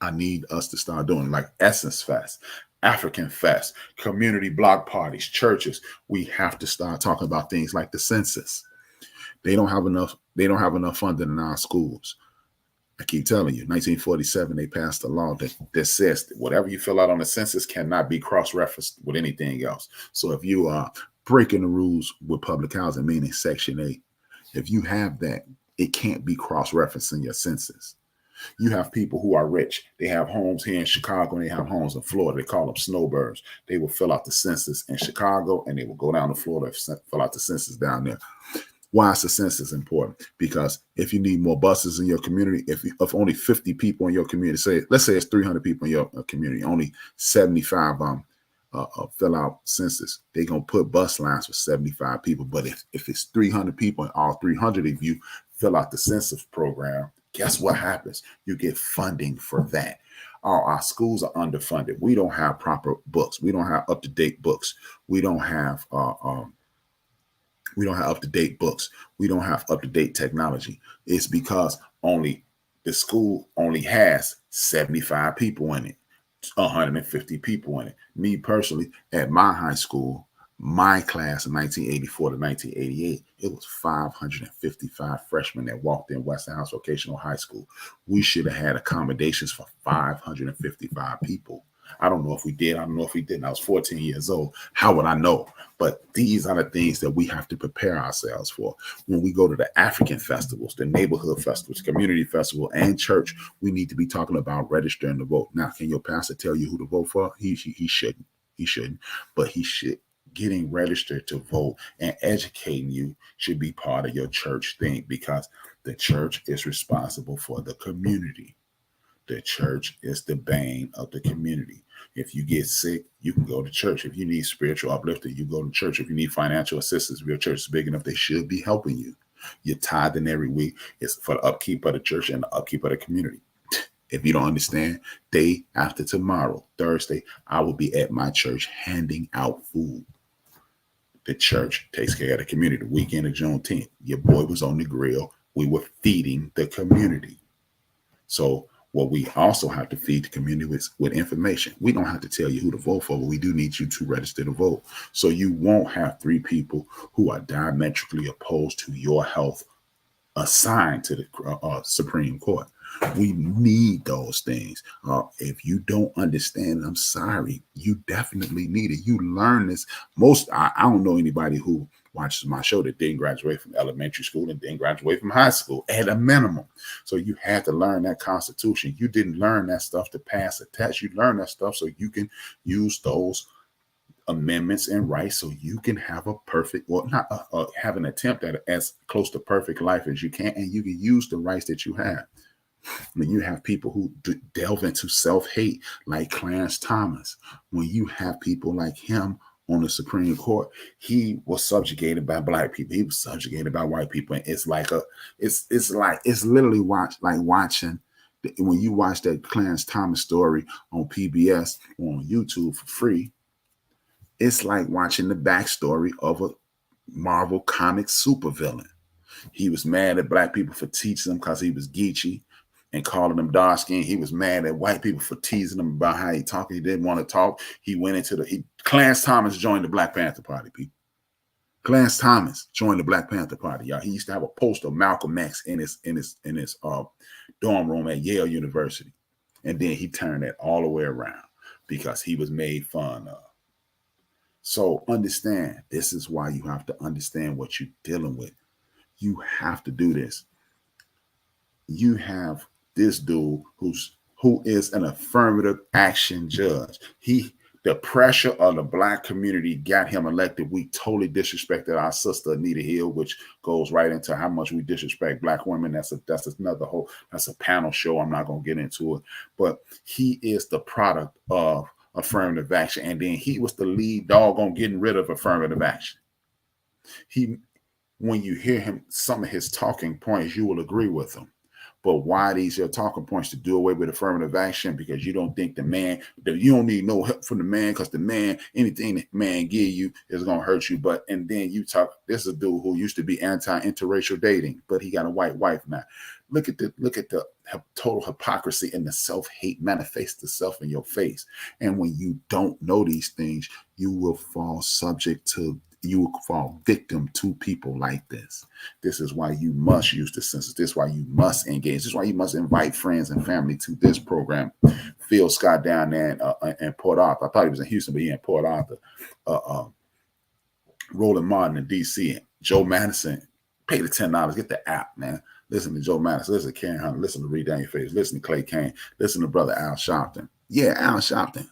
Speaker 2: I need us to start doing like Essence Fest, African Fest, community block parties, churches. We have to start talking about things like the census. They don't have enough funding in our schools. I keep telling you, 1947, they passed a law that says that whatever you fill out on the census cannot be cross-referenced with anything else. So if you are breaking the rules with public housing, meaning Section 8, if you have that, it can't be cross-referenced in your census. You have people who are rich. They have homes here in Chicago and they have homes in Florida. They call them snowbirds. They will fill out the census in Chicago and they will go down to Florida and fill out the census down there. Why is the census important? Because if you need more buses in your community, if only 50 people in your community, let's say it's 300 people in your community, only 75 fill out census, they're going to put bus lines for 75 people. But if it's 300 people and all 300 of you fill out the census program, guess what happens? You get funding for that. Our schools are underfunded. We don't have proper books. We don't have up-to-date books. We don't have up-to-date books. We don't have up-to-date technology. It's because the school only has 75 people in it, 150 people in it. Me personally, at my high school, my class in 1984 to 1988, it was 555 freshmen that walked in Westinghouse Vocational High School. We should have had accommodations for 555 people. I don't know if we did. I don't know if we didn't. I was 14 years old. How would I know? But these are the things that we have to prepare ourselves for. When we go to the African festivals, the neighborhood festivals, community festival, and church, we need to be talking about registering to vote. Now, can your pastor tell you who to vote for? He shouldn't. He shouldn't. But he should. Getting registered to vote and educating you should be part of your church thing, because the church is responsible for the community. The church is the bane of the community. If you get sick, you can go to church. If you need spiritual uplifting, you go to church. If you need financial assistance, if your church is big enough, they should be helping you. You're tithing every week. It's for the upkeep of the church and the upkeep of the community. If you don't understand, day after tomorrow, Thursday, I will be at my church handing out food. The church takes care of the community. The weekend of Juneteenth, your boy was on the grill. We were feeding the community. So Well, we also have to feed the community with information. We don't have to tell you who to vote for, but we do need you to register to vote. So you won't have 3 people who are diametrically opposed to your health assigned to the Supreme Court. We need those things. If you don't understand, I'm sorry. You definitely need it. You learn this. I don't know anybody who watches my show that didn't graduate from elementary school and didn't graduate from high school at a minimum. So you had to learn that Constitution. You didn't learn that stuff to pass a test. You learned that stuff so you can use those amendments and rights so you can have a perfect, well, not have an attempt at as close to perfect life as you can, and you can use the rights that you have. When you have people who delve into self-hate like Clarence Thomas, when you have people like him on the Supreme Court, he was subjugated by black people. He was subjugated by white people. And it's literally watching when you watch that Clarence Thomas story on PBS on YouTube for free. It's like watching the backstory of a Marvel Comics supervillain. He was mad at black people for teaching him because he was Geechee and calling them dark skin. He was mad at white people for teasing him about how he talked. He didn't want to talk. He went into Clarence Thomas joined the Black Panther Party, people. Clarence Thomas joined the Black Panther Party, y'all. He used to have a poster of Malcolm X in his dorm room at Yale University. And then he turned that all the way around because he was made fun of. So understand, this is why you have to understand what you're dealing with. You have to do this. You have this dude who is an affirmative action judge. The pressure of the black community got him elected. We totally disrespected our sister Anita Hill, which goes right into how much we disrespect black women. That's a panel show. I'm not gonna get into it, but he is the product of affirmative action, and then he was the lead dog on getting rid of affirmative action. When you hear him, some of his talking points, you will agree with him. But why these are talking points? To do away with affirmative action because you don't think you don't need no help from the man, because the man, anything that man give you is gonna hurt you. And then you talk, this is a dude who used to be anti-interracial dating, but he got a white wife now. Look at the total hypocrisy and the self-hate manifests itself in your face. And when you don't know these things, you will fall victim to people like this. This is why you must use the census. This is why you must engage. This is why you must invite friends and family to this program. Phil Scott down there in Port Arthur. I thought he was in Houston, but he in Port Arthur. Roland Martin in DC. Joe Madison. Pay the $10. Get the app, man. Listen to Joe Madison. Listen to Karen Hunter. Listen to Reed Daniel Face. Listen to Clay Kane. Listen to Brother Al Sharpton. Yeah, Al Sharpton.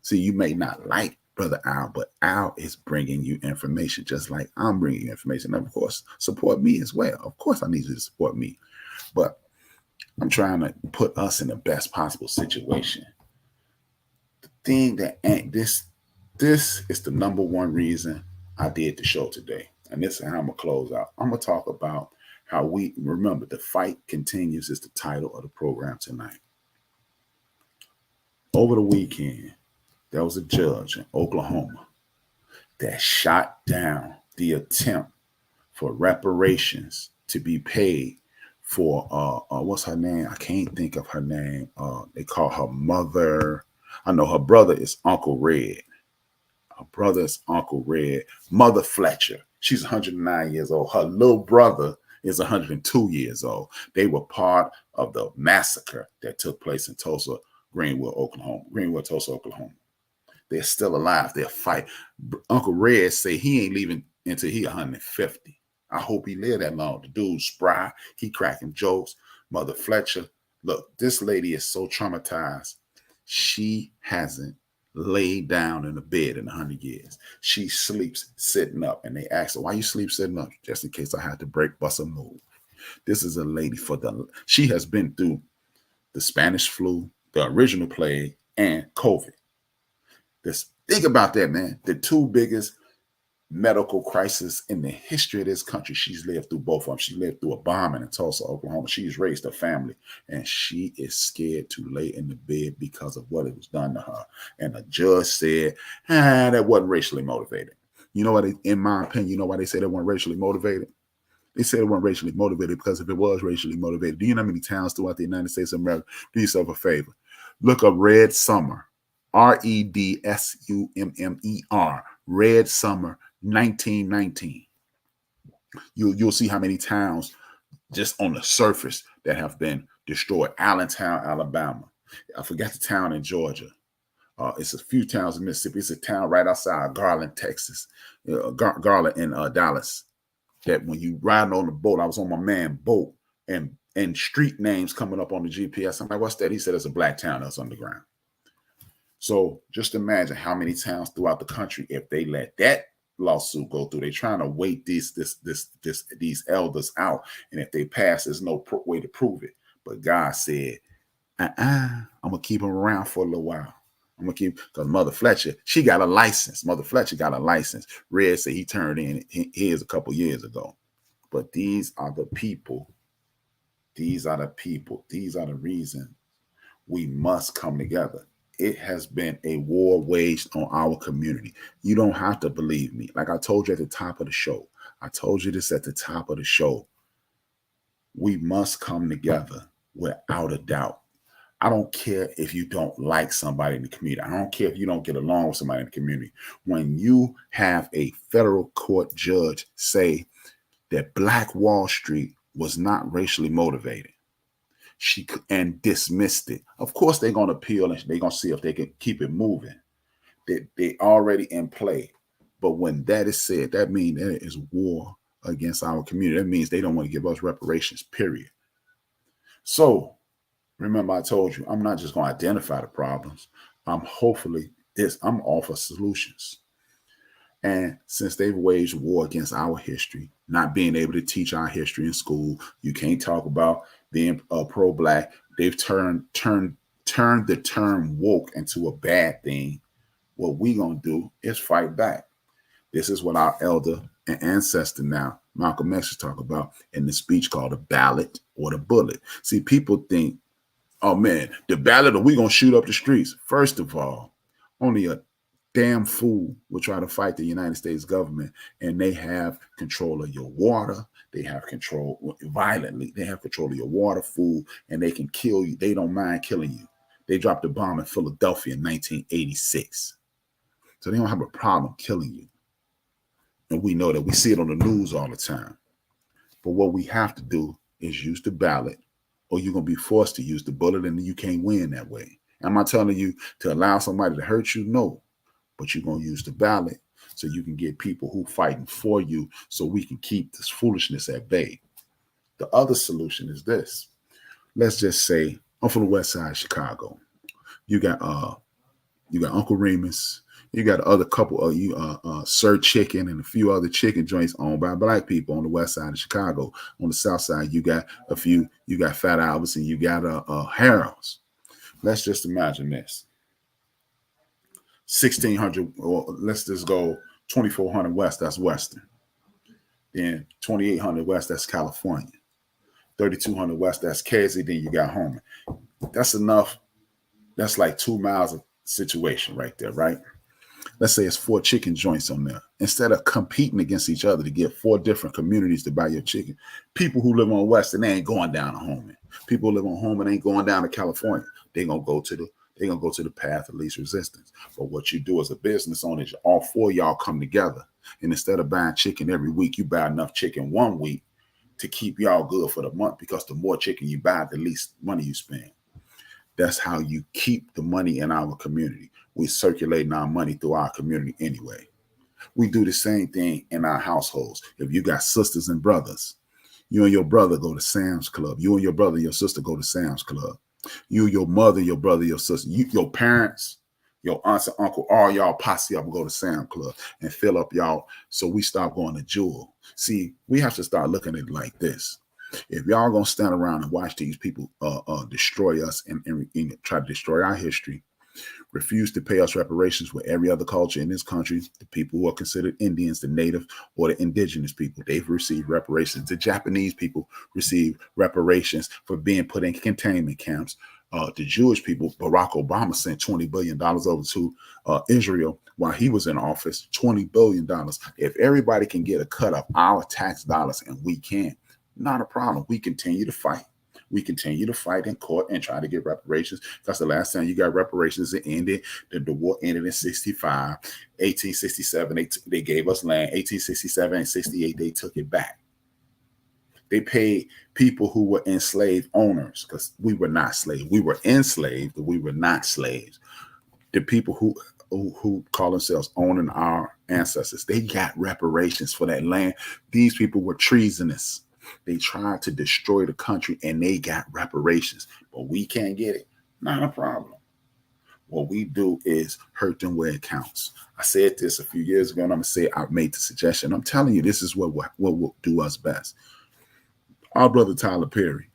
Speaker 2: See, you may not like Brother Al, but Al is bringing you information just like I'm bringing you information. And of course, support me as well. Of course, I need you to support me. But I'm trying to put us in the best possible situation. The thing that this is the number one reason I did the show today. And this is how I'm going to close out. I'm going to talk about how we remember the fight continues is the title of the program tonight. Over the weekend, there was a judge in Oklahoma that shot down the attempt for reparations to be paid for, what's her name? I can't think of her name. They call her mother. I know her brother is Uncle Red. Her brother is Uncle Red. Mother Fletcher. She's 109 years old. Her little brother is 102 years old. They were part of the massacre that took place in Tulsa, Tulsa, Oklahoma. They're still alive. They'll fight. Uncle Red say he ain't leaving until he 150. I hope he live that long. The dude's spry. He cracking jokes. Mother Fletcher. Look, this lady is so traumatized. She hasn't laid down in a bed in 100 years. She sleeps sitting up. And they ask her, why you sleep sitting up? Just in case I had to bust a move. This is a lady she has been through the Spanish flu, the original plague, and COVID. Think about that, man. The two biggest medical crisis in the history of this country. She's lived through both of them. She lived through a bombing in Tulsa, Oklahoma. She's raised a family, and she is scared to lay in the bed because of what it was done to her. And the judge said, that wasn't racially motivated. You know what? In my opinion, you know why they say they weren't racially motivated? They said it wasn't racially motivated because if it was racially motivated, do you know how many towns throughout the United States of America? Do yourself a favor. Look up Red Summer, REDSUMMER, Red Summer 1919. You'll see how many towns just on the surface that have been destroyed. Allentown, Alabama. I forgot the town in Georgia. It's a few towns in Mississippi. It's a town right outside Garland, Texas. Garland in Dallas. That when you riding on the boat, I was on my man boat and street names coming up on the GPS. I'm like, what's that? He said it's a black town that's underground. So just imagine how many towns throughout the country, if they let that lawsuit go through, they're trying to wait these elders out. And if they pass, there's no way to prove it. But God said, I'm going to keep them around for a little while. I'm going to keep, because Mother Fletcher, she got a license. Mother Fletcher got a license. Red said he turned in his a couple years ago. But these are the people. These are the people. These are the reason we must come together. It has been a war waged on our community. You don't have to believe me. Like I told you at the top of the show. I told you this at the top of the show. We must come together without a doubt. I don't care if you don't like somebody in the community. I don't care if you don't get along with somebody in the community. When you have a federal court judge say that Black Wall Street was not racially motivated, and dismissed it. Of course, they're going to appeal and they're going to see if they can keep it moving. They already in play. But when that is said, that means there is war against our community. That means they don't want to give us reparations, period. So remember, I told you, I'm not just going to identify the problems. I'm offer solutions. And since they've waged war against our history, not being able to teach our history in school, you can't talk about being pro-Black. They've turned the term woke into a bad thing. What we gonna do is fight back. This is what our elder and ancestor now, Malcolm X, talk about in the speech called the ballot or the bullet. See, people think, oh man, the ballot or we gonna shoot up the streets. First of all, only a damn fool will try to fight the United States government, and they have control of your water. They have control violently. They have control of your water, food, and they can kill you. They don't mind killing you. They dropped a bomb in Philadelphia in 1986. So they don't have a problem killing you. And we know that. We see it on the news all the time. But what we have to do is use the ballot, or you're going to be forced to use the bullet, and you can't win that way. Am I telling you to allow somebody to hurt you? No. But you're going to use the ballot so you can get people who fighting for you so we can keep this foolishness at bay. The other solution is this. Let's just say I'm from the west side of Chicago. You got Uncle Remus. You got other couple of Sir Chicken and a few other chicken joints owned by Black people on the west side of Chicago. On the south side, you got a few. You got Fat Albert's and you got Harold's. Let's just imagine this. 1600, or let's just go 2400 west, that's Western. Then 2800 west, that's California. 3200 west, that's Casey. Then you got Homer. That's enough. That's like 2 miles of situation right there, right? Let's say it's 4 chicken joints on there. Instead of competing against each other to get 4 different communities to buy your chicken, people who live on Western, they ain't going down to Homer. People who live on Homer, they ain't going down to California. They're gonna go to the path of least resistance. But what you do as a business owner is all 4 of y'all come together. And instead of buying chicken every week, you buy enough chicken one week to keep y'all good for the month, because the more chicken you buy, the least money you spend. That's how you keep the money in our community. We circulating our money through our community anyway. We do the same thing in our households. If you got sisters and brothers, you and your brother go to Sam's Club. You and your brother and your sister go to Sam's Club. You, your mother, your brother, your sister, your parents, your aunts and uncle, all y'all posse up and go to Sam's Club and fill up y'all. So we start going to Jewel. See, we have to start looking at it like this. If y'all gonna stand around and watch these people destroy us and try to destroy our history, refuse to pay us reparations with every other culture in this country, the people who are considered Indians, the native or the indigenous people, they've received reparations. The Japanese people receive reparations for being put in containment camps. the Jewish people. Barack Obama sent $20 billion over to Israel while he was in office. $20 billion. If everybody can get a cut of our tax dollars, and we can, not a problem. We continue to fight. We continue to fight in court and try to get reparations. That's the last time you got reparations. It ended. The war ended in 65. 1867, they gave us land. 1867 and 68, they took it back. They paid people who were enslaved owners, because we were not slaves. We were enslaved, but we were not slaves. The people who call themselves owning our ancestors, they got reparations for that land. These people were treasonous. They tried to destroy the country, and they got reparations, but we can't get it. Not a problem. What we do is hurt them where it counts. I said this a few years ago, and I'm going to say I made the suggestion. I'm telling you, this is what will do us best. Our brother Tyler Perry,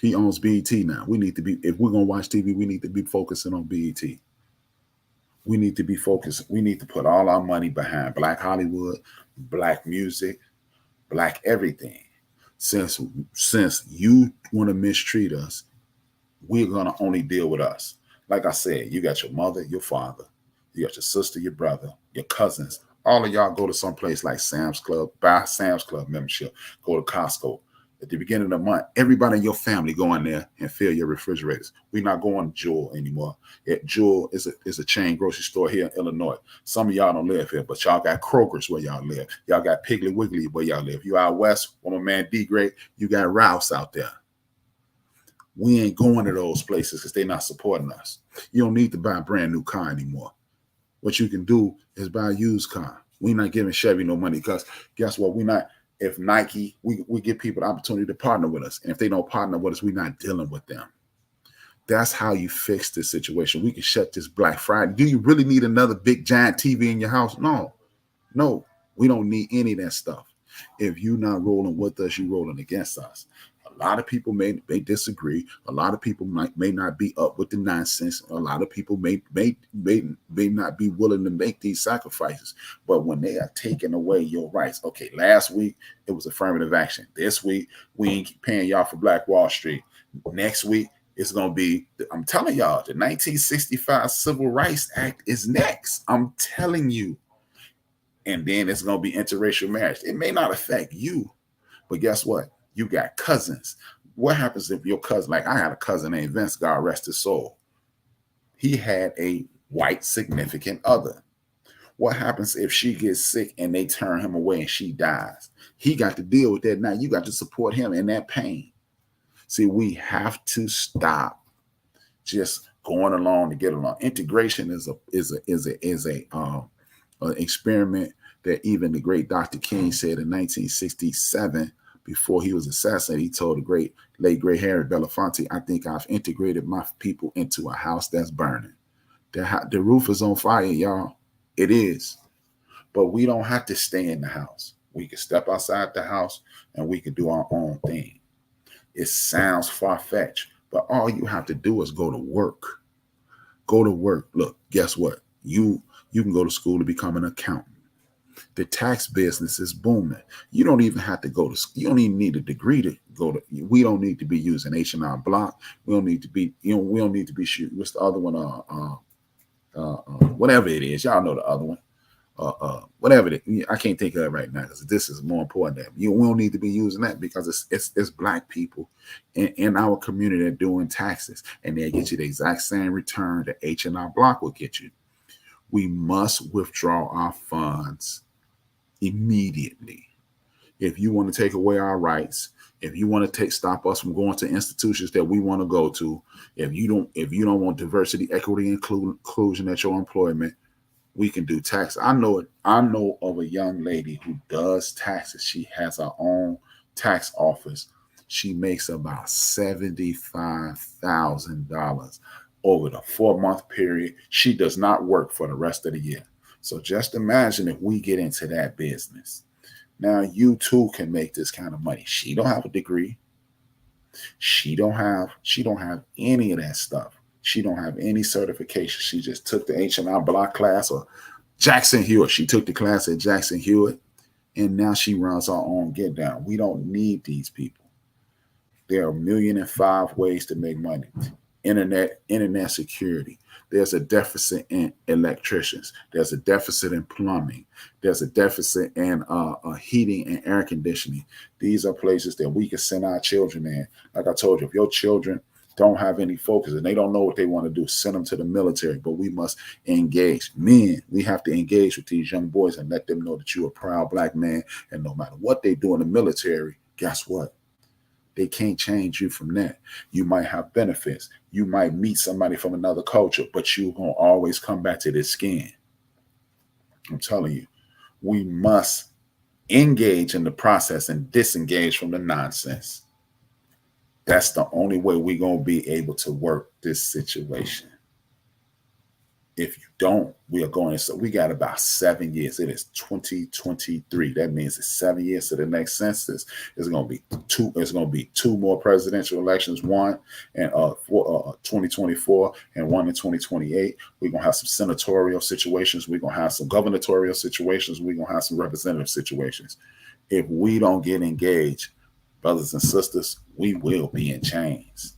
Speaker 2: he owns BET now. We need to be, if we're going to watch TV, we need to be focusing on BET. We need to be focused. We need to put all our money behind Black Hollywood, Black music, Black everything. Since you want to mistreat us, we're going to only deal with us. Like I said, you got your mother, your father, you got your sister, your brother, your cousins. All of y'all go to some place like Sam's Club, buy Sam's Club membership, go to Costco. At the beginning of the month, everybody in your family go in there and fill your refrigerators. We're not going to Jewel anymore. Jewel is a chain grocery store here in Illinois. Some of y'all don't live here, but y'all got Kroger's where y'all live. Y'all got Piggly Wiggly where y'all live. You out west, one of my man D-Great, you got Ralph's out there. We ain't going to those places because they're not supporting us. You don't need to buy a brand new car anymore. What you can do is buy a used car. We're not giving Chevy no money because guess what? If Nike, we give people the opportunity to partner with us. And if they don't partner with us, we're not dealing with them. That's how you fix this situation. We can shut this Black Friday. Do you really need another big giant TV in your house? No, we don't need any of that stuff. If you're not rolling with us, you're rolling against us. A lot of people may disagree. A lot of people may not be up with the nonsense. A lot of people may not be willing to make these sacrifices. But when they are taking away your rights, okay, last week it was affirmative action. This week we ain't paying y'all for Black Wall Street. Next week it's gonna be, I'm telling y'all, the 1965 Civil Rights Act is next. I'm telling you. And then it's gonna be interracial marriage. It may not affect you, but guess what? You got cousins. What happens if your cousin, like I had a cousin named Vince, God rest his soul. He had a white significant other. What happens if she gets sick and they turn him away and she dies? He got to deal with that. Now you got to support him in that pain. See, we have to stop just going along to get along. Integration is an experiment that even the great Dr. King said in 1967. Before he was assassinated, he told the late great Harry Belafonte, I think I've integrated my people into a house that's burning. The roof is on fire, y'all. It is. But we don't have to stay in the house. We can step outside the house and we can do our own thing. It sounds far-fetched, but all you have to do is go to work. Go to work. Look, guess what? You can go to school to become an accountant. The tax business is booming. You don't even have to go to school. You don't even need a degree to go to. We don't need to be using H&R Block. We don't need to be. We don't need to be shooting. What's the other one? Whatever it is, y'all know the other one. Whatever it is, I can't think of it right now because this is more important than we don't need to be using that because it's Black people in our community that are doing taxes, and they get you the exact same return that H&R Block will get you. We must withdraw our funds immediately. If you want to take away our rights, if you want to stop us from going to institutions that we want to go to, if you don't want diversity, equity, inclusion at your employment, we can do tax. I know of a young lady who does taxes. She has her own tax office. She makes about $75,000 over the 4-month period. She does not work for the rest of the year. So just imagine if we get into that business. Now you too can make this kind of money. She don't have a degree. She don't have any of that stuff. She don't have any certification. She just took the H&R Block class or Jackson Hewitt. She took the class at Jackson Hewitt, and now she runs her own get down. We don't need these people. There are 1,000,005 ways to make money. internet security. There's a deficit in electricians. There's a deficit in plumbing. There's a deficit in heating and air conditioning. These are places that we can send our children in. Like I told you, if your children don't have any focus and they don't know what they want to do, send them to the military. But we must engage. Men, we have to engage with these young boys and let them know that you're a proud black man. And no matter what they do in the military, guess what? They can't change you from that. You might have benefits. You might meet somebody from another culture, but you're going to always come back to this skin. I'm telling you, we must engage in the process and disengage from the nonsense. That's the only way we're going to be able to work this situation. If you don't, we are going. So we got about 7 years. It is 2023. That means it's 7 years to the next census. It's going to be two. It's going to be 2 more presidential elections. One in 2024 and one in 2028. We're going to have some senatorial situations. We're going to have some gubernatorial situations. We're going to have some representative situations. If we don't get engaged, brothers and sisters, we will be in chains.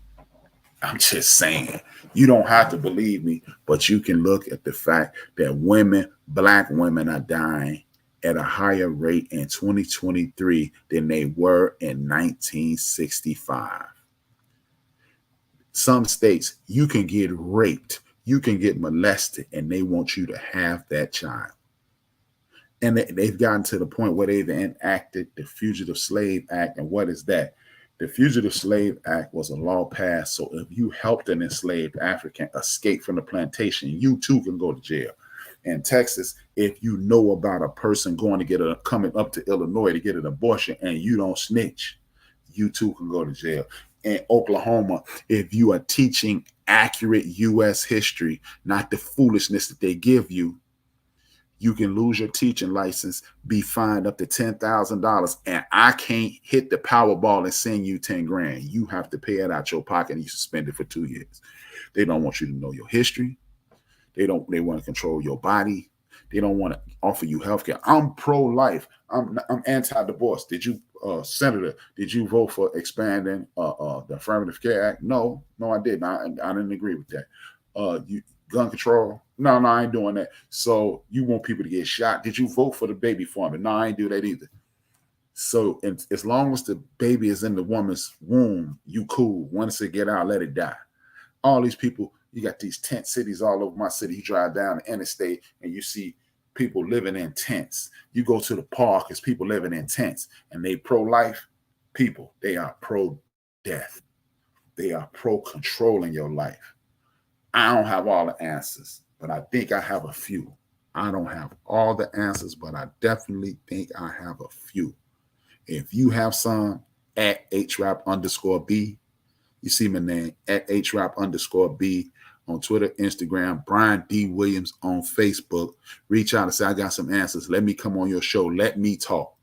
Speaker 2: I'm just saying, you don't have to believe me, but you can look at the fact that women, black women, are dying at a higher rate in 2023 than they were in 1965. Some states, you can get raped, you can get molested, and they want you to have that child. And they've gotten to the point where they've enacted the Fugitive Slave Act. And what is that? The Fugitive Slave Act was a law passed, so if you helped an enslaved African escape from the plantation, you too can go to jail. In Texas, if you know about a person coming up to Illinois to get an abortion and you don't snitch, you too can go to jail. In Oklahoma, if you are teaching accurate U.S. history, not the foolishness that they give you, you can lose your teaching license, be fined up to $10,000, and I can't hit the Powerball and send you 10 grand. You have to pay it out your pocket and you suspended for 2 years. They don't want you to know your history. They want to control your body. They don't want to offer you health care. I'm pro-life. I'm anti-divorce. Senator, did you vote for expanding the Affirmative Care Act? No, I didn't. I didn't agree with that. Gun control? No, I ain't doing that. So you want people to get shot? Did you vote for the baby formula? No, I ain't do that either. So as long as the baby is in the woman's womb, you cool. Once it get out, let it die. All these people, you got these tent cities all over my city. You drive down the interstate and you see people living in tents. You go to the park, it's people living in tents, and they pro-life people. They are pro-death. They are pro-controlling your life. I don't have all the answers, but I think I have a few. I don't have all the answers, but I definitely think I have a few. If you have some, at @HRAP_B, you see my name, at @HRAP_B on Twitter, Instagram, Brian D. Williams on Facebook. Reach out and say, I got some answers. Let me come on your show. Let me talk.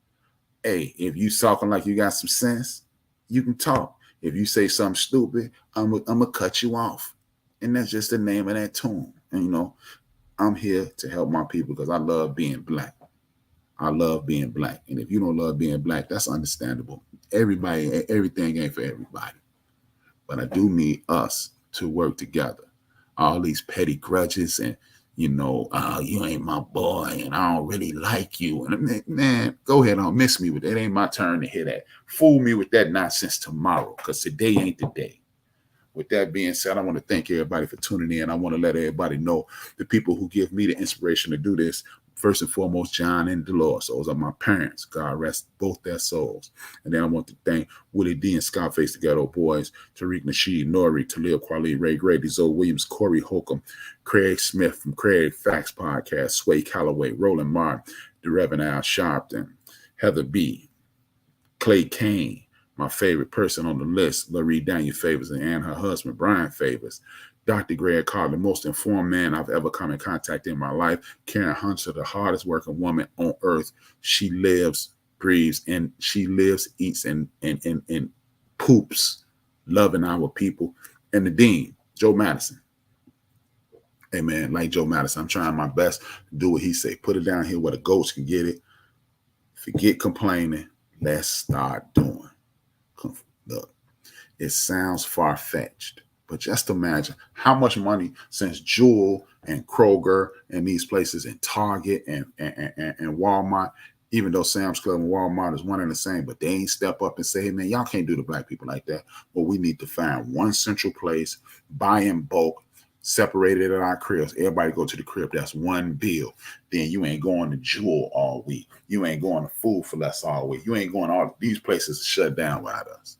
Speaker 2: Hey, if you talking like you got some sense, you can talk. If you say something stupid, I'm going to cut you off. And that's just the name of that tune. And, I'm here to help my people because I love being black. I love being black. And if you don't love being black, that's understandable. Everything ain't for everybody. But I do need us to work together. All these petty grudges and, you ain't my boy and I don't really like you. And man, go ahead on, miss me with that. It ain't my turn to hear that. Fool me with that nonsense tomorrow because today ain't the day. With that being said, I want to thank everybody for tuning in. I want to let everybody know the people who give me the inspiration to do this. First and foremost, John and Dolores. Those are my parents. God rest both their souls. And then I want to thank Willie D and Scarface, the Ghetto Boys, Tariq Nasheed, Nori, Talib Kweli, Ray Grady, Zoe Williams, Corey Holcomb, Craig Smith from Craig Facts Podcast, Sway Calloway, Roland Martin, the Reverend Al Sharpton, Heather B., Clay Kane, my favorite person on the list, Larry Daniel Favors, and her husband, Brian Favors. Dr. Greg Carr, the most informed man I've ever come in contact in my life. Karen Hunter, the hardest working woman on earth. She lives, breathes, and she lives, eats, and poops, loving our people. And the Dean, Joe Madison. Hey, man, like Joe Madison, I'm trying my best to do what he say. Put it down here where the goats can get it. Forget complaining. Let's start doing. Look, it sounds far-fetched, But just imagine how much money since Jewel and Kroger and these places and Target and Walmart, even though Sam's Club and Walmart is one and the same, but they ain't step up and say, hey, man, y'all can't do the black people like that. But we need to find one central place, buy in bulk, separate it at our cribs. Everybody go to the crib. That's one bill. Then you ain't going to Jewel all week. You ain't going to Food for Less all week. You ain't going all these places shut down without us.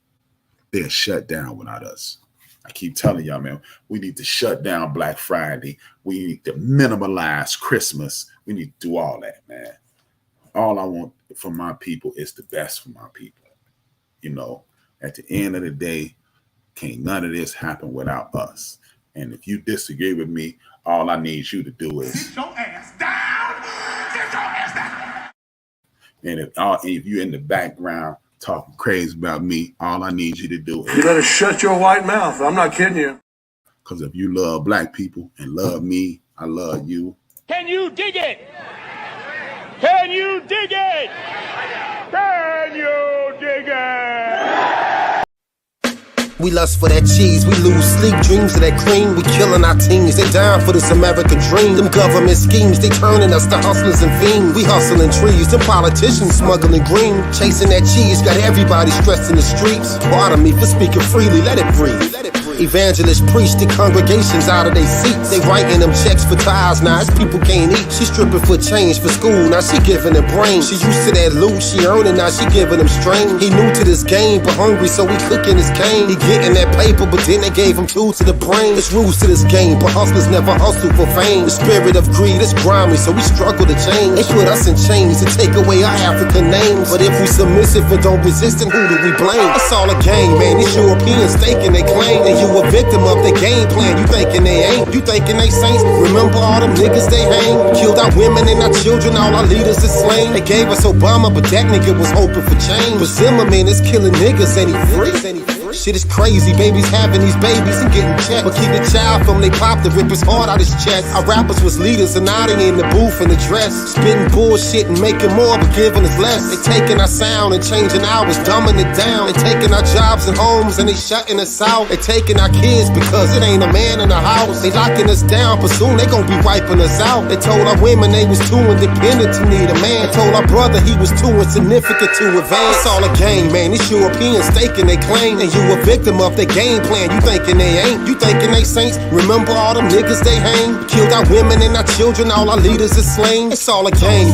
Speaker 2: They're shut down without us. I keep telling y'all, man, we need to shut down Black Friday. We need to minimalize Christmas. We need to do all that, man. All I want for my people is the best for my people. You know, at the end of the day, can't none of this happen without us. And if you disagree with me, all I need you to do is sit your ass down. Sit your ass down. And if you're in the background talking crazy about me, all I need you to do is...
Speaker 5: You better shut your white mouth. I'm not kidding you.
Speaker 2: Because if you love black people and love me, I love you.
Speaker 6: Can you dig it? Can you dig it? Can you dig it?
Speaker 1: We lust for that cheese, we lose sleep, dreams of that cream. We killing our teens, they dying for this American dream. Them government schemes, they turning us to hustlers and fiends. We hustling trees, them politicians smuggling green. Chasing that cheese, got everybody stressed in the streets. Pardon me for speaking freely, let it breathe. Evangelists preach the congregations out of their seats. They writing them checks for tithes, now it's people can't eat. She stripping for change for school, now she giving them brain. She used to that loot, she earning, now she giving them strain. He new to this game, but hungry, so he cooking his cane. He getting that paper, but then they gave him two to the brain. It's rules to this game, but hustlers never hustle for fame. The spirit of greed is grimy, so we struggle to change. They put us in chains to take away our African names. But if we submissive and don't resist, then who do we blame? It's all a game, man. These Europeans staking they claim. And you a victim of their game plan. You thinking they ain't. You thinking they saints. Remember all them niggas they hang. Killed our women and our children, all our leaders is slain. They gave us Obama, but that nigga was hoping for change. But Zimmerman is killing niggas and he free. Shit is crazy, babies having these babies and getting checked. But keep the child from they pop to rip his heart out his chest. Our rappers was leaders and now they in the booth in the dress. Spitting bullshit and making more but giving us less. They taking our sound and changing ours, dumbing it down. They taking our jobs and homes and they shutting us out. They taking our kids because it ain't a man in the house. They locking us down, but soon they gon' be wiping us out. They told our women they was too independent to need a man. They told our brother he was too insignificant to advance. It's all a game, man. These Europeans staking they claim. And you a victim of their game plan. You thinking they ain't. You thinking they saints. Remember all them niggas they hang. Killed our women and our children. All our leaders is slain. It's all a game.